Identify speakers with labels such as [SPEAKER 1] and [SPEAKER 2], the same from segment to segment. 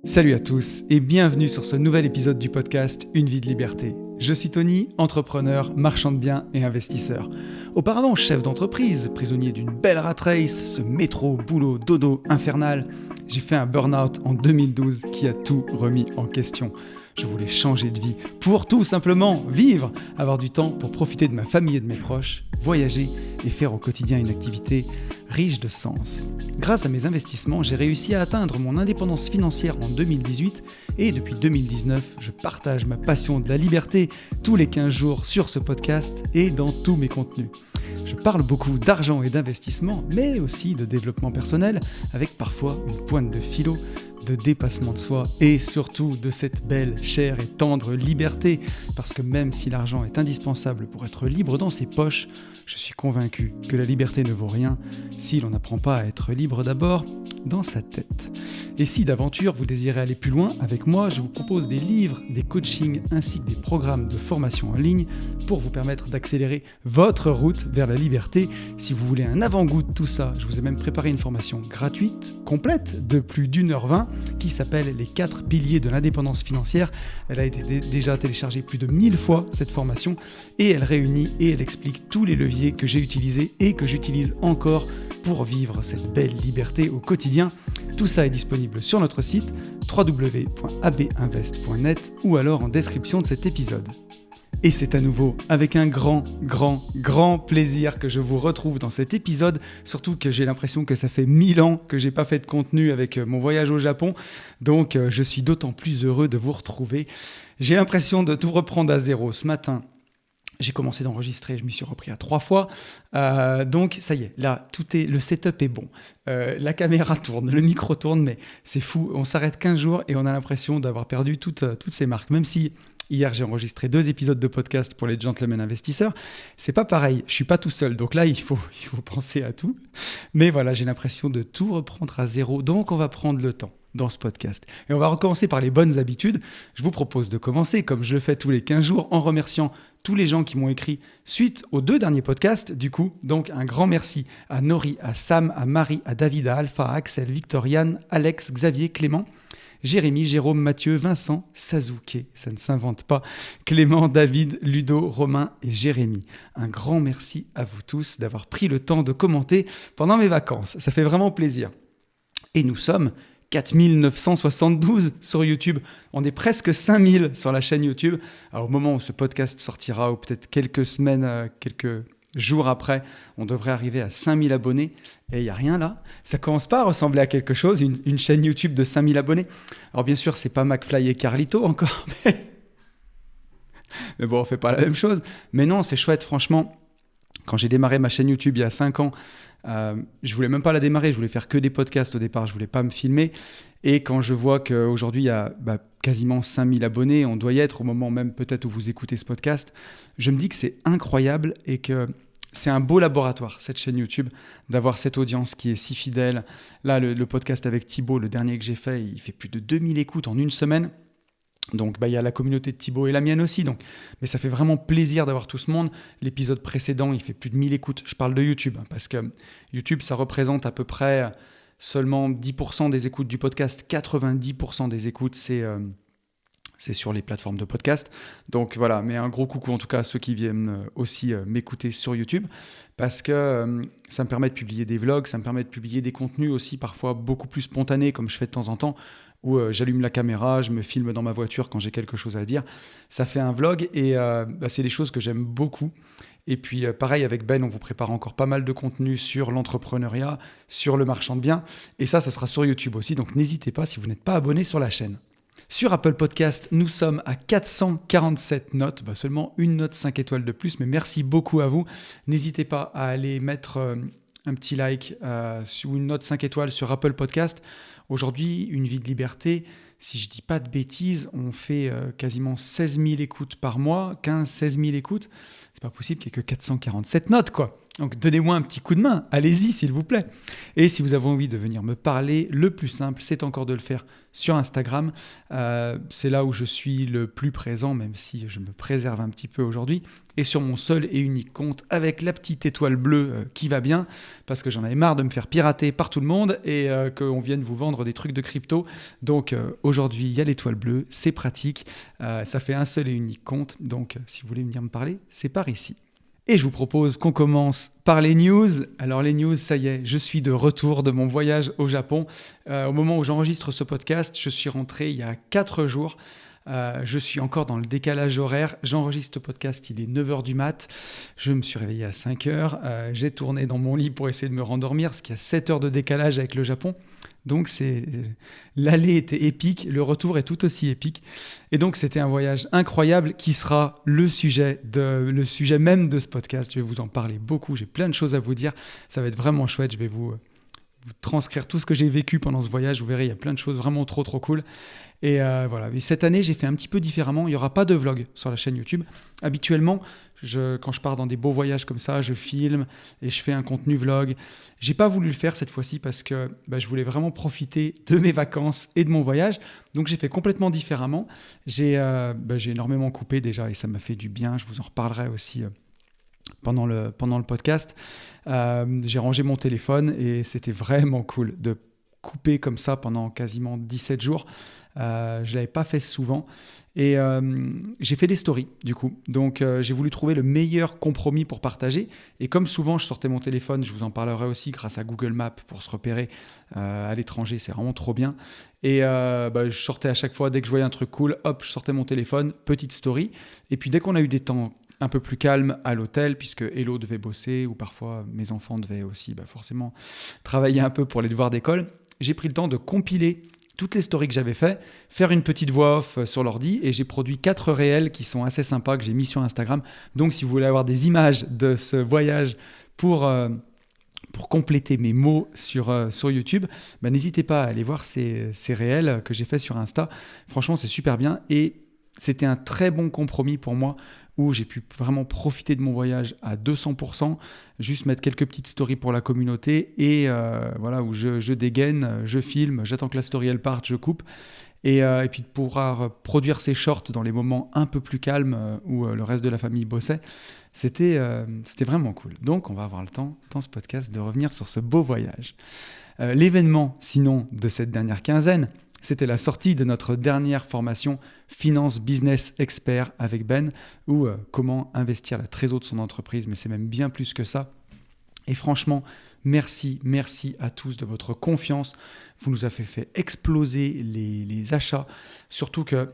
[SPEAKER 1] Salut à tous et bienvenue sur ce nouvel épisode du podcast Une vie de liberté. Je suis Tony, entrepreneur, marchand de biens et investisseur. Auparavant chef d'entreprise, prisonnier d'une belle rat race, ce métro, boulot, dodo infernal, j'ai fait un burn-out en 2012 qui a tout remis en question. Je voulais changer de vie pour tout simplement vivre, avoir du temps pour profiter de ma famille et de mes proches, voyager et faire au quotidien une activité riche de sens. Grâce à mes investissements, j'ai réussi à atteindre mon indépendance financière en 2018 et depuis 2019, je partage ma passion de la liberté tous les 15 jours sur ce podcast et dans tous mes contenus. Je parle beaucoup d'argent et d'investissement, mais aussi de développement personnel, avec parfois une pointe de philo, de dépassement de soi et surtout de cette belle, chère et tendre liberté. Parce que même si l'argent est indispensable pour être libre dans ses poches, je suis convaincu que la liberté ne vaut rien si l'on n'apprend pas à être libre d'abord dans sa tête. Et si d'aventure vous désirez aller plus loin avec moi, je vous propose des livres, des coachings ainsi que des programmes de formation en ligne pour vous permettre d'accélérer votre route vers la liberté. Si vous voulez un avant-goût de tout ça, je vous ai même préparé une formation gratuite, complète, de plus d'1h20 qui s'appelle Les 4 piliers de l'indépendance financière. Elle a été déjà téléchargée plus de 1000 fois, cette formation, et elle réunit et elle explique tous les leviers que j'ai utilisés et que j'utilise encore pour vivre cette belle liberté au quotidien. Tout ça est disponible sur notre site www.abinvest.net ou alors en description de cet épisode. Et c'est à nouveau avec un grand plaisir que je vous retrouve dans cet épisode, surtout que j'ai l'impression que ça fait 1000 ans que j'ai pas fait de contenu avec mon voyage au Japon, donc je suis d'autant plus heureux de vous retrouver. J'ai l'impression de tout reprendre à zéro. Ce matin, j'ai commencé d'enregistrer, je m'y suis repris à 3 fois, donc ça y est, là, le setup est bon. La caméra tourne, le micro tourne, mais c'est fou, on s'arrête 15 jours et on a l'impression d'avoir perdu toutes ces marques, même si hier j'ai enregistré 2 épisodes de podcast pour les Gentlemen Investisseurs, c'est pas pareil, je suis pas tout seul, donc là il faut penser à tout, mais voilà, j'ai l'impression de tout reprendre à zéro, donc on va prendre le temps dans ce podcast. Et on va recommencer par les bonnes habitudes. Je vous propose de commencer, comme je le fais tous les 15 jours, en remerciant tous les gens qui m'ont écrit suite aux 2 derniers podcasts. Du coup, donc un grand merci à Nori, à Sam, à Marie, à David, à Alpha, à Axel, Victoriane, Alex, Xavier, Clément, Jérémy, Jérôme, Mathieu, Vincent, Sasuke, ça ne s'invente pas, Clément, David, Ludo, Romain et Jérémy. Un grand merci à vous tous d'avoir pris le temps de commenter pendant mes vacances. Ça fait vraiment plaisir. Et nous sommes 4972 sur YouTube. On est presque 5000 sur la chaîne YouTube. Alors, au moment où ce podcast sortira, ou peut-être quelques semaines, quelques jours après, on devrait arriver à 5000 abonnés. Et il n'y a rien là. Ça commence pas à ressembler à quelque chose, une chaîne YouTube de 5000 abonnés. Alors bien sûr, c'est pas McFly et Carlito encore, mais bon, on fait pas la même chose. Mais non, c'est chouette, franchement. Quand j'ai démarré ma chaîne YouTube il y a 5 ans, je voulais même pas la démarrer, je voulais faire que des podcasts au départ, je voulais pas me filmer. Et quand je vois qu'aujourd'hui il y a quasiment 5000 abonnés, on doit y être au moment même peut-être où vous écoutez ce podcast, je me dis que c'est incroyable et que c'est un beau laboratoire, cette chaîne YouTube, d'avoir cette audience qui est si fidèle. Là, le podcast avec Thibaut, le dernier que j'ai fait, il fait plus de 2000 écoutes en une semaine. Donc il y a la communauté de Thibaut et la mienne aussi, mais ça fait vraiment plaisir d'avoir tout ce monde. L'épisode précédent, il fait plus de 1000 écoutes. Je parle de YouTube, parce que YouTube, ça représente à peu près seulement 10% des écoutes du podcast. 90% des écoutes, c'est sur les plateformes de podcast. Donc voilà, mais un gros coucou en tout cas à ceux qui viennent aussi m'écouter sur YouTube, parce que ça me permet de publier des vlogs, ça me permet de publier des contenus aussi parfois beaucoup plus spontanés, comme je fais de temps en temps, où j'allume la caméra, je me filme dans ma voiture quand j'ai quelque chose à dire. Ça fait un vlog et c'est des choses que j'aime beaucoup. Et puis pareil avec Ben, on vous prépare encore pas mal de contenu sur l'entrepreneuriat, sur le marchand de biens. Et ça sera sur YouTube aussi, donc n'hésitez pas si vous n'êtes pas abonné sur la chaîne. Sur Apple Podcast, nous sommes à 447 notes, seulement une note 5 étoiles de plus, mais merci beaucoup à vous. N'hésitez pas à aller mettre un petit like ou une note 5 étoiles sur Apple Podcast. Aujourd'hui, Une vie de liberté, si je ne dis pas de bêtises, on fait quasiment 16 000 écoutes par mois, 15-16 000 écoutes. C'est pas possible qu'il n'y ait que 447 notes, quoi. Donc donnez-moi un petit coup de main, allez-y s'il vous plaît. Et si vous avez envie de venir me parler, le plus simple, c'est encore de le faire sur Instagram. C'est là où je suis le plus présent, même si je me préserve un petit peu aujourd'hui. Et sur mon seul et unique compte, avec la petite étoile bleue qui va bien, parce que j'en avais marre de me faire pirater par tout le monde et qu'on vienne vous vendre des trucs de crypto. Donc aujourd'hui, il y a l'étoile bleue, c'est pratique, ça fait un seul et unique compte, donc si vous voulez venir me parler, c'est par ici. Et je vous propose qu'on commence par les news. Alors les news, ça y est, je suis de retour de mon voyage au Japon. Au moment où j'enregistre ce podcast, je suis rentré il y a 4 jours. Je suis encore dans le décalage horaire. J'enregistre ce podcast, il est 9h du mat. Je me suis réveillé à 5h. J'ai tourné dans mon lit pour essayer de me rendormir, parce qu'il y a 7 heures de décalage avec le Japon. Donc l'aller était épique, le retour est tout aussi épique. Et donc c'était un voyage incroyable qui sera le sujet même de ce podcast. Je vais vous en parler beaucoup, j'ai plein de choses à vous dire. Ça va être vraiment chouette, je vais vous transcrire tout ce que j'ai vécu pendant ce voyage. Vous verrez, il y a plein de choses vraiment trop cool. Et voilà. Et cette année, j'ai fait un petit peu différemment. Il n'y aura pas de vlog sur la chaîne YouTube. Habituellement, quand je pars dans des beaux voyages comme ça, je filme et je fais un contenu vlog. J'ai pas voulu le faire cette fois-ci parce que je voulais vraiment profiter de mes vacances et de mon voyage. Donc j'ai fait complètement différemment. J'ai énormément coupé déjà et ça m'a fait du bien. Je vous en reparlerai aussi pendant le podcast. J'ai rangé mon téléphone et c'était vraiment cool de couper comme ça pendant quasiment 17 jours. Je ne l'avais pas fait souvent. Et j'ai fait des stories du coup. Donc j'ai voulu trouver le meilleur compromis pour partager. Et comme souvent je sortais mon téléphone, je vous en parlerai aussi grâce à Google Maps pour se repérer à l'étranger, c'est vraiment trop bien. Et je sortais à chaque fois, dès que je voyais un truc cool, hop, je sortais mon téléphone, petite story. Et puis dès qu'on a eu des temps un peu plus calmes à l'hôtel, puisque Hello devait bosser, ou parfois mes enfants devaient aussi forcément travailler un peu pour les devoirs d'école, j'ai pris le temps de compiler toutes les stories que j'avais fait, faire une petite voix off sur l'ordi, et j'ai produit 4 réels qui sont assez sympas, que j'ai mis sur Instagram. Donc si vous voulez avoir des images de ce voyage pour compléter mes mots sur YouTube, n'hésitez pas à aller voir ces réels que j'ai fait sur Insta. Franchement, c'est super bien, et c'était un très bon compromis pour moi, où j'ai pu vraiment profiter de mon voyage à 200%, juste mettre quelques petites stories pour la communauté et voilà, où je dégaine, je filme, j'attends que la story elle parte, je coupe. Et puis de pouvoir produire ces shorts dans les moments un peu plus calmes où le reste de la famille bossait, c'était vraiment cool. Donc on va avoir le temps dans ce podcast de revenir sur ce beau voyage. L'événement sinon de cette dernière quinzaine, c'était la sortie de notre dernière formation Finance Business Expert avec Ben, ou comment investir la trésorerie de son entreprise, mais c'est même bien plus que ça. Et franchement, merci à tous de votre confiance. Vous nous avez fait exploser les achats, surtout que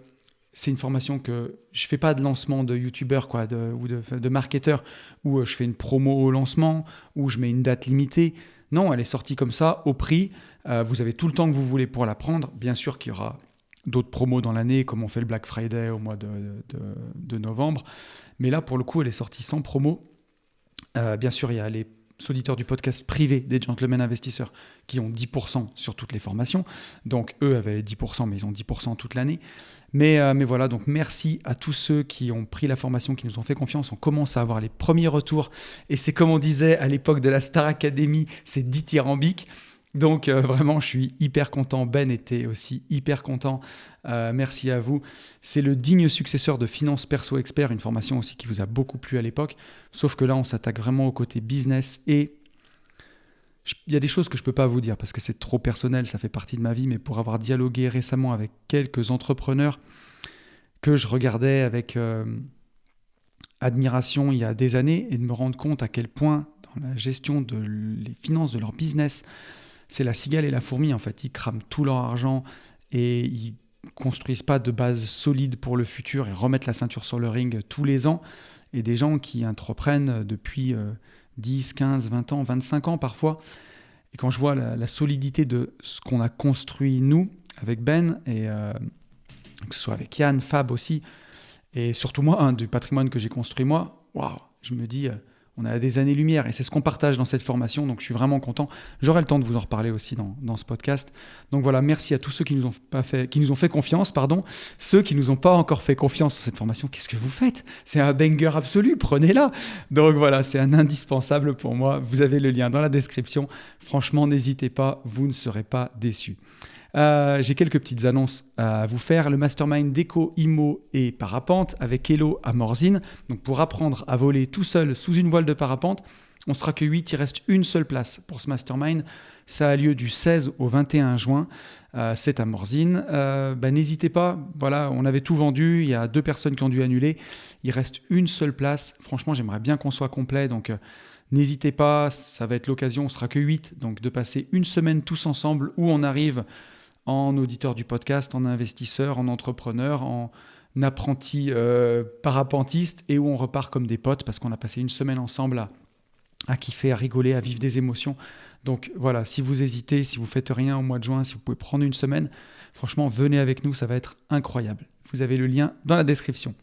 [SPEAKER 1] c'est une formation que je ne fais pas de lancement de youtubeur ou de marketeur, où je fais une promo au lancement, où je mets une date limitée. Non, elle est sortie comme ça, au prix. Vous avez tout le temps que vous voulez pour la prendre. Bien sûr qu'il y aura d'autres promos dans l'année, comme on fait le Black Friday au mois de novembre. Mais là, pour le coup, elle est sortie sans promo. Bien sûr, il y a les auditeurs du podcast privé des Gentlemen Investisseurs qui ont 10% sur toutes les formations. Donc, eux avaient 10%, mais ils ont 10% toute l'année. Mais voilà, donc merci à tous ceux qui ont pris la formation, qui nous ont fait confiance. On commence à avoir les premiers retours. Et c'est comme on disait à l'époque de la Star Academy, c'est dithyrambique. Donc vraiment, je suis hyper content. Ben était aussi hyper content. Merci à vous. C'est le digne successeur de Finance Perso Expert, une formation aussi qui vous a beaucoup plu à l'époque. Sauf que là, on s'attaque vraiment au côté business. Et il y a des choses que je ne peux pas vous dire parce que c'est trop personnel, ça fait partie de ma vie. Mais pour avoir dialogué récemment avec quelques entrepreneurs que je regardais avec admiration il y a des années, et de me rendre compte à quel point dans la gestion les finances de leur business, c'est la cigale et la fourmi en fait. Ils crament tout leur argent et ils construisent pas de base solide pour le futur et remettent la ceinture sur le ring tous les ans. Et des gens qui entreprennent depuis 10, 15, 20 ans, 25 ans parfois. Et quand je vois la solidité de ce qu'on a construit nous avec Ben, et que ce soit avec Yann, Fab aussi, et surtout moi, du patrimoine que j'ai construit moi, waouh, je me dis... on a des années-lumière et c'est ce qu'on partage dans cette formation, donc je suis vraiment content. J'aurai le temps de vous en reparler aussi dans ce podcast. Donc voilà, merci à tous ceux qui nous ont fait confiance, Ceux qui nous ont pas encore fait confiance sur cette formation, qu'est-ce que vous faites ? C'est un banger absolu, prenez-la. Donc voilà, c'est un indispensable pour moi. Vous avez le lien dans la description. Franchement, n'hésitez pas, vous ne serez pas déçus. J'ai quelques petites annonces à vous faire. Le mastermind déco, IMO et parapente avec Hello à Morzine. Donc pour apprendre à voler tout seul sous une voile de parapente, On sera que 8, il reste une seule place pour ce mastermind. Ça a lieu du 16 au 21 juin. C'est à Morzine. N'hésitez pas. Voilà, on avait tout vendu. Il y a 2 personnes qui ont dû annuler. Il reste une seule place. Franchement, j'aimerais bien qu'on soit complet. Donc, n'hésitez pas. Ça va être l'occasion. On sera que 8. Donc, de passer une semaine tous ensemble où on arrive en auditeur du podcast, en investisseur, en entrepreneur, en apprenti parapentiste et où on repart comme des potes parce qu'on a passé une semaine ensemble à kiffer, à rigoler, à vivre des émotions. Donc voilà, si vous hésitez, si vous faites rien au mois de juin, si vous pouvez prendre une semaine, franchement, venez avec nous, ça va être incroyable. Vous avez le lien dans la description.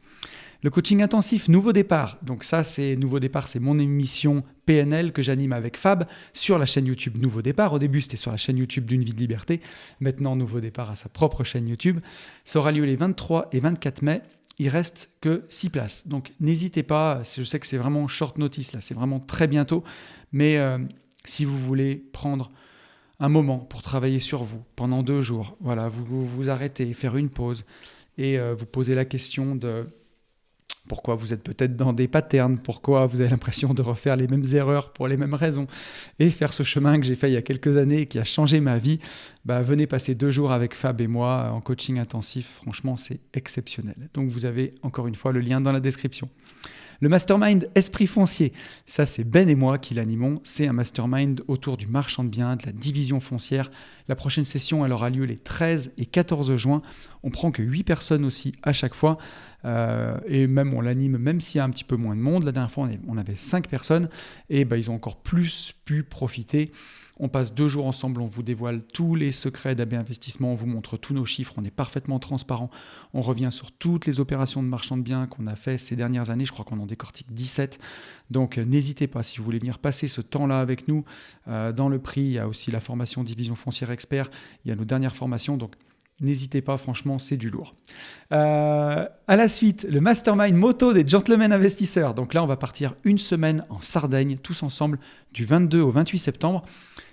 [SPEAKER 1] Le coaching intensif Nouveau Départ. Donc ça, c'est Nouveau Départ, c'est mon émission PNL que j'anime avec Fab sur la chaîne YouTube Nouveau Départ. Au début, c'était sur la chaîne YouTube d'Une vie de liberté. Maintenant, Nouveau Départ a sa propre chaîne YouTube. Ça aura lieu les 23 et 24 mai. Il reste que 6 places. Donc n'hésitez pas, je sais que c'est vraiment short notice, là, c'est vraiment très bientôt. Mais si vous voulez prendre un moment pour travailler sur vous pendant 2 jours, voilà, vous arrêtez, faire une pause et vous posez la question de pourquoi vous êtes peut-être dans des patterns, pourquoi vous avez l'impression de refaire les mêmes erreurs pour les mêmes raisons et faire ce chemin que j'ai fait il y a quelques années et qui a changé ma vie, venez passer 2 jours avec Fab et moi en coaching intensif. Franchement, c'est exceptionnel. Donc, vous avez encore une fois le lien dans la description. Le mastermind Esprit Foncier, ça c'est Ben et moi qui l'animons. C'est un mastermind autour du marchand de biens, de la division foncière. La prochaine session, elle aura lieu les 13 et 14 juin. On prend que 8 personnes aussi à chaque fois. Et même on l'anime, même s'il y a un petit peu moins de monde. La dernière fois, on avait 5 personnes et ils ont encore plus pu profiter. On passe 2 jours ensemble, on vous dévoile tous les secrets d'AB Investissement, on vous montre tous nos chiffres, on est parfaitement transparent. On revient sur toutes les opérations de marchand de biens qu'on a fait ces dernières années. Je crois qu'on en décortique 17. Donc n'hésitez pas, si vous voulez venir passer ce temps-là avec nous. Dans le prix, il y a aussi la formation Division Foncière Expert. Il y a nos dernières formations. Donc n'hésitez pas, franchement, c'est du lourd. À la suite, le mastermind moto des gentlemen investisseurs. Donc là, on va partir une semaine en Sardaigne, tous ensemble, du 22 au 28 septembre.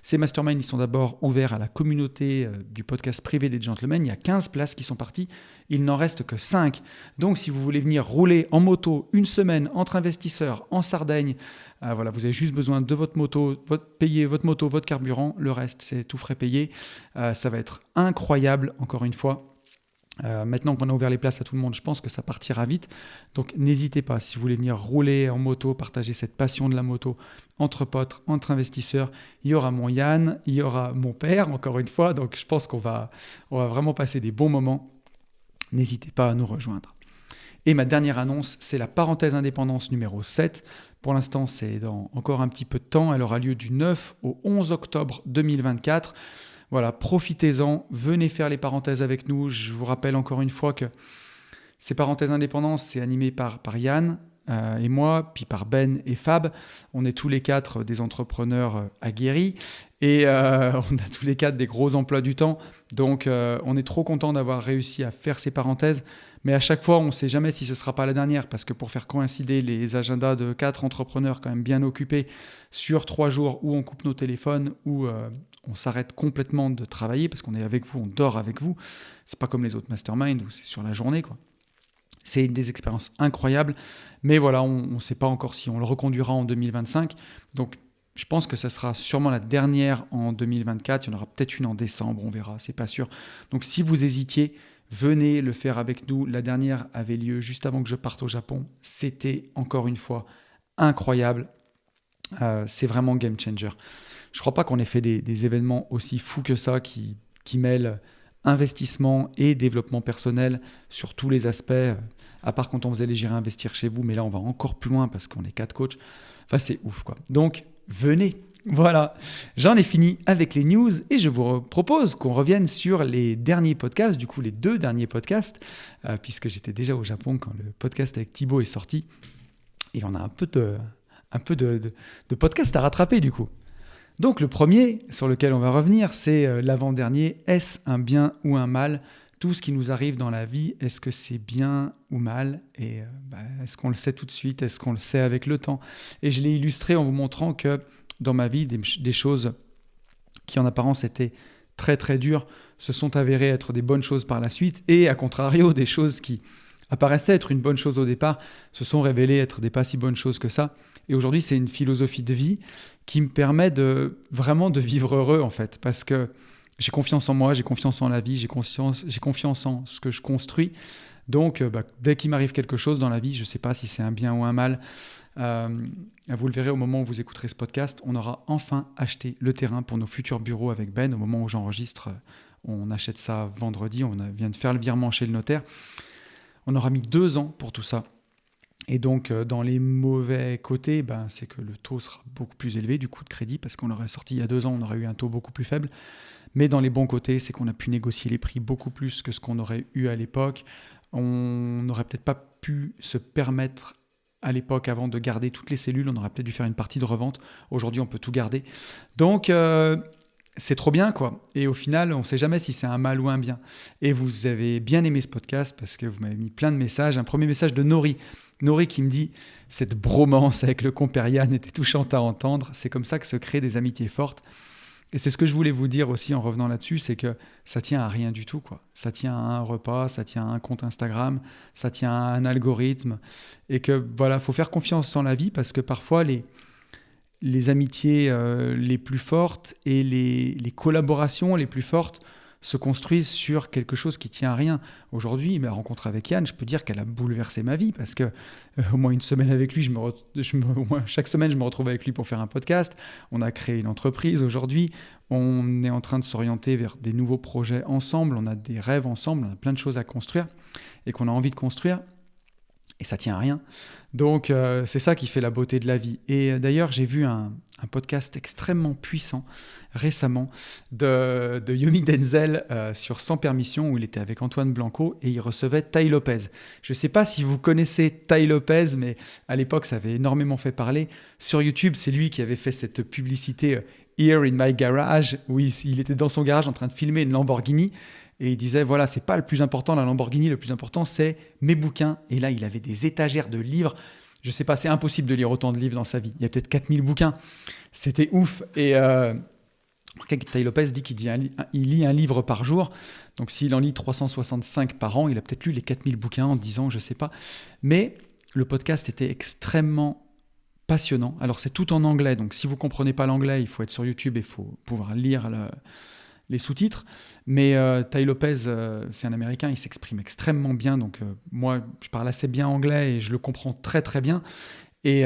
[SPEAKER 1] Ces masterminds, ils sont d'abord ouverts à la communauté du podcast privé des gentlemen. Il y a 15 places qui sont parties. Il n'en reste que 5. Donc, si vous voulez venir rouler en moto une semaine entre investisseurs en Sardaigne, voilà, vous avez juste besoin de votre moto, payer votre moto, votre carburant. Le reste, c'est tout frais payé. Ça va être incroyable, encore une fois. Maintenant qu'on a ouvert les places à tout le monde, je pense que ça partira vite. Donc n'hésitez pas, si vous voulez venir rouler en moto, partager cette passion de la moto entre potes, entre investisseurs. Il y aura mon Yann, il y aura mon père, encore une fois. Donc je pense qu'on va vraiment passer des bons moments. N'hésitez pas à nous rejoindre. Et ma dernière annonce, c'est la parenthèse indépendance numéro 7. Pour l'instant, c'est dans encore un petit peu de temps. Elle aura lieu du 9 au 11 octobre 2024. Voilà, profitez-en, venez faire les parenthèses avec nous. Je vous rappelle encore une fois que ces parenthèses indépendance, c'est animé par Yann et moi, puis par Ben et Fab. On est tous les 4 des entrepreneurs aguerris et on a tous les 4 des gros emplois du temps. Donc, on est trop content d'avoir réussi à faire ces parenthèses. Mais à chaque fois, on ne sait jamais si ce ne sera pas la dernière parce que pour faire coïncider les agendas de 4 entrepreneurs quand même bien occupés sur 3 jours où on coupe nos téléphones, où on s'arrête complètement de travailler parce qu'on est avec vous, on dort avec vous. C'est pas comme les autres masterminds où c'est sur la journée, quoi. C'est une des expériences incroyables. Mais voilà, on ne sait pas encore si on le reconduira en 2025. Donc, je pense que ce sera sûrement la dernière en 2024. Il y en aura peut-être une en décembre, on verra, c'est pas sûr. Donc, si vous hésitiez, venez le faire avec nous. La dernière avait lieu juste avant que je parte au Japon. C'était, encore une fois, incroyable. C'est vraiment game changer. Je ne crois pas qu'on ait fait des événements aussi fous que ça qui mêlent investissement et développement personnel sur tous les aspects, à part quand on faisait les J'irai investir chez vous, mais là on va encore plus loin parce qu'on est 4 coachs. Enfin, c'est ouf, quoi. Donc, venez. Voilà, j'en ai fini avec les news et je vous propose qu'on revienne sur les derniers podcasts, du coup les 2 derniers podcasts, puisque j'étais déjà au Japon quand le podcast avec Thibaut est sorti et on a un peu de podcasts à rattraper du coup. Donc le premier sur lequel on va revenir, c'est l'avant-dernier. Est-ce un bien ou un mal ? Tout ce qui nous arrive dans la vie, est-ce que c'est bien ou mal ? Et est-ce qu'on le sait tout de suite ? Est-ce qu'on le sait avec le temps ? Et je l'ai illustré en vous montrant que dans ma vie, des choses qui en apparence étaient très très dures se sont avérées être des bonnes choses par la suite. Et à contrario, des choses qui apparaissaient être une bonne chose au départ, se sont révélées être des pas si bonnes choses que ça. Et aujourd'hui, c'est une philosophie de vie qui me permet vraiment de vivre heureux, en fait, parce que j'ai confiance en moi, j'ai confiance en la vie, j'ai confiance en ce que je construis. Donc, dès qu'il m'arrive quelque chose dans la vie, je ne sais pas si c'est un bien ou un mal, vous le verrez au moment où vous écouterez ce podcast, on aura enfin acheté le terrain pour nos futurs bureaux avec Ben. Au moment où j'enregistre, on achète ça vendredi, vient de faire le virement chez le notaire. On aura mis 2 ans pour tout ça. Et donc, dans les mauvais côtés, c'est que le taux sera beaucoup plus élevé du coût de crédit, parce qu'on l'aurait sorti il y a 2 ans, on aurait eu un taux beaucoup plus faible. Mais dans les bons côtés, c'est qu'on a pu négocier les prix beaucoup plus que ce qu'on aurait eu à l'époque. On n'aurait peut-être pas pu se permettre à l'époque, avant de garder toutes les cellules, on aurait peut-être dû faire une partie de revente. Aujourd'hui, on peut tout garder. Donc, c'est trop bien, quoi. Et au final, on ne sait jamais si c'est un mal ou un bien. Et vous avez bien aimé ce podcast parce que vous m'avez mis plein de messages. Un premier message de Nori. Nori qui me dit « Cette bromance avec le compère Yann était touchante à entendre. C'est comme ça que se créent des amitiés fortes. » Et c'est ce que je voulais vous dire aussi en revenant là-dessus, c'est que ça tient à rien du tout, quoi. Ça tient à un repas, ça tient à un compte Instagram, ça tient à un algorithme. Et que voilà, faut faire confiance en la vie parce que parfois les amitiés les plus fortes et les collaborations les plus fortes se construisent sur quelque chose qui tient à rien. Aujourd'hui, ma rencontre avec Yann, je peux dire qu'elle a bouleversé ma vie parce que au moins une semaine avec lui, chaque semaine, je me retrouve avec lui pour faire un podcast. On a créé une entreprise aujourd'hui. On est en train de s'orienter vers des nouveaux projets ensemble. On a des rêves ensemble. On a plein de choses à construire et qu'on a envie de construire. Et ça tient à rien. Donc, c'est ça qui fait la beauté de la vie. Et d'ailleurs, j'ai vu un podcast extrêmement puissant récemment de Yomi Denzel sur Sans Permission, où il était avec Antoine Blanco et il recevait Tai Lopez. Je ne sais pas si vous connaissez Tai Lopez, mais à l'époque, ça avait énormément fait parler. Sur YouTube, c'est lui qui avait fait cette publicité Here in my garage, où il était dans son garage en train de filmer une Lamborghini. Et il disait, voilà, c'est pas le plus important, la Lamborghini, le plus important, c'est mes bouquins. Et là, il avait des étagères de livres. Je sais pas, c'est impossible de lire autant de livres dans sa vie. Il y a peut-être 4000 bouquins. C'était ouf. Et Tai Lopez dit qu'il lit un livre par jour. Donc, s'il en lit 365 par an, il a peut-être lu les 4000 bouquins en 10 ans, je sais pas. Mais le podcast était extrêmement passionnant. Alors, c'est tout en anglais. Donc, si vous comprenez pas l'anglais, il faut être sur YouTube et il faut pouvoir lire les sous-titres, mais Tai Lopez, c'est un Américain, il s'exprime extrêmement bien, donc moi, je parle assez bien anglais et je le comprends très très bien. Et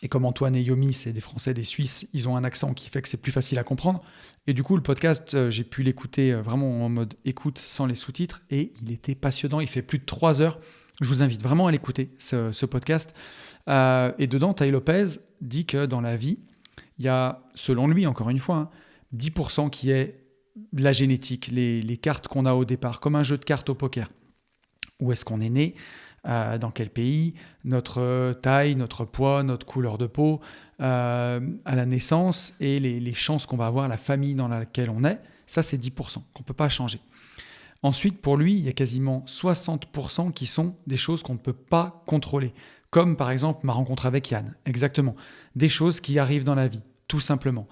[SPEAKER 1] comme Antoine et Yomi, c'est des Français, des Suisses, ils ont un accent qui fait que c'est plus facile à comprendre. Et du coup, le podcast, j'ai pu l'écouter vraiment en mode écoute sans les sous-titres, et il était passionnant, il fait plus de 3 heures. Je vous invite vraiment à l'écouter, ce podcast. Et dedans, Tai Lopez dit que dans la vie, il y a, selon lui, encore une fois, 10% qui est la génétique, les cartes qu'on a au départ, comme un jeu de cartes au poker. Où est-ce qu'on est né, dans quel pays, notre taille, notre poids, notre couleur de peau, à la naissance et les chances qu'on va avoir, la famille dans laquelle on est, ça c'est 10% qu'on ne peut pas changer. Ensuite, pour lui, il y a quasiment 60% qui sont des choses qu'on ne peut pas contrôler, comme par exemple ma rencontre avec Yann, exactement. Des choses qui arrivent dans la vie, tout simplement.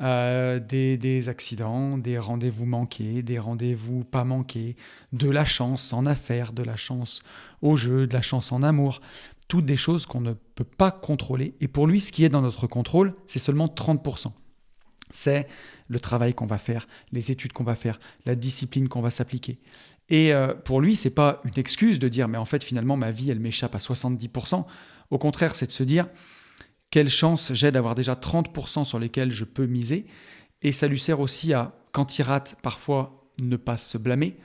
[SPEAKER 1] Des accidents, des rendez-vous manqués, des rendez-vous pas manqués, de la chance en affaires, de la chance au jeu, de la chance en amour, toutes des choses qu'on ne peut pas contrôler. Et pour lui, ce qui est dans notre contrôle, c'est seulement 30%. C'est le travail qu'on va faire, les études qu'on va faire, la discipline qu'on va s'appliquer. Et pour lui, c'est pas une excuse de dire « mais en fait, finalement, ma vie, elle m'échappe à 70%. » Au contraire, c'est de se dire quelle chance j'ai d'avoir déjà 30% sur lesquels je peux miser. Et ça lui sert aussi à, quand il rate, parfois ne pas se blâmer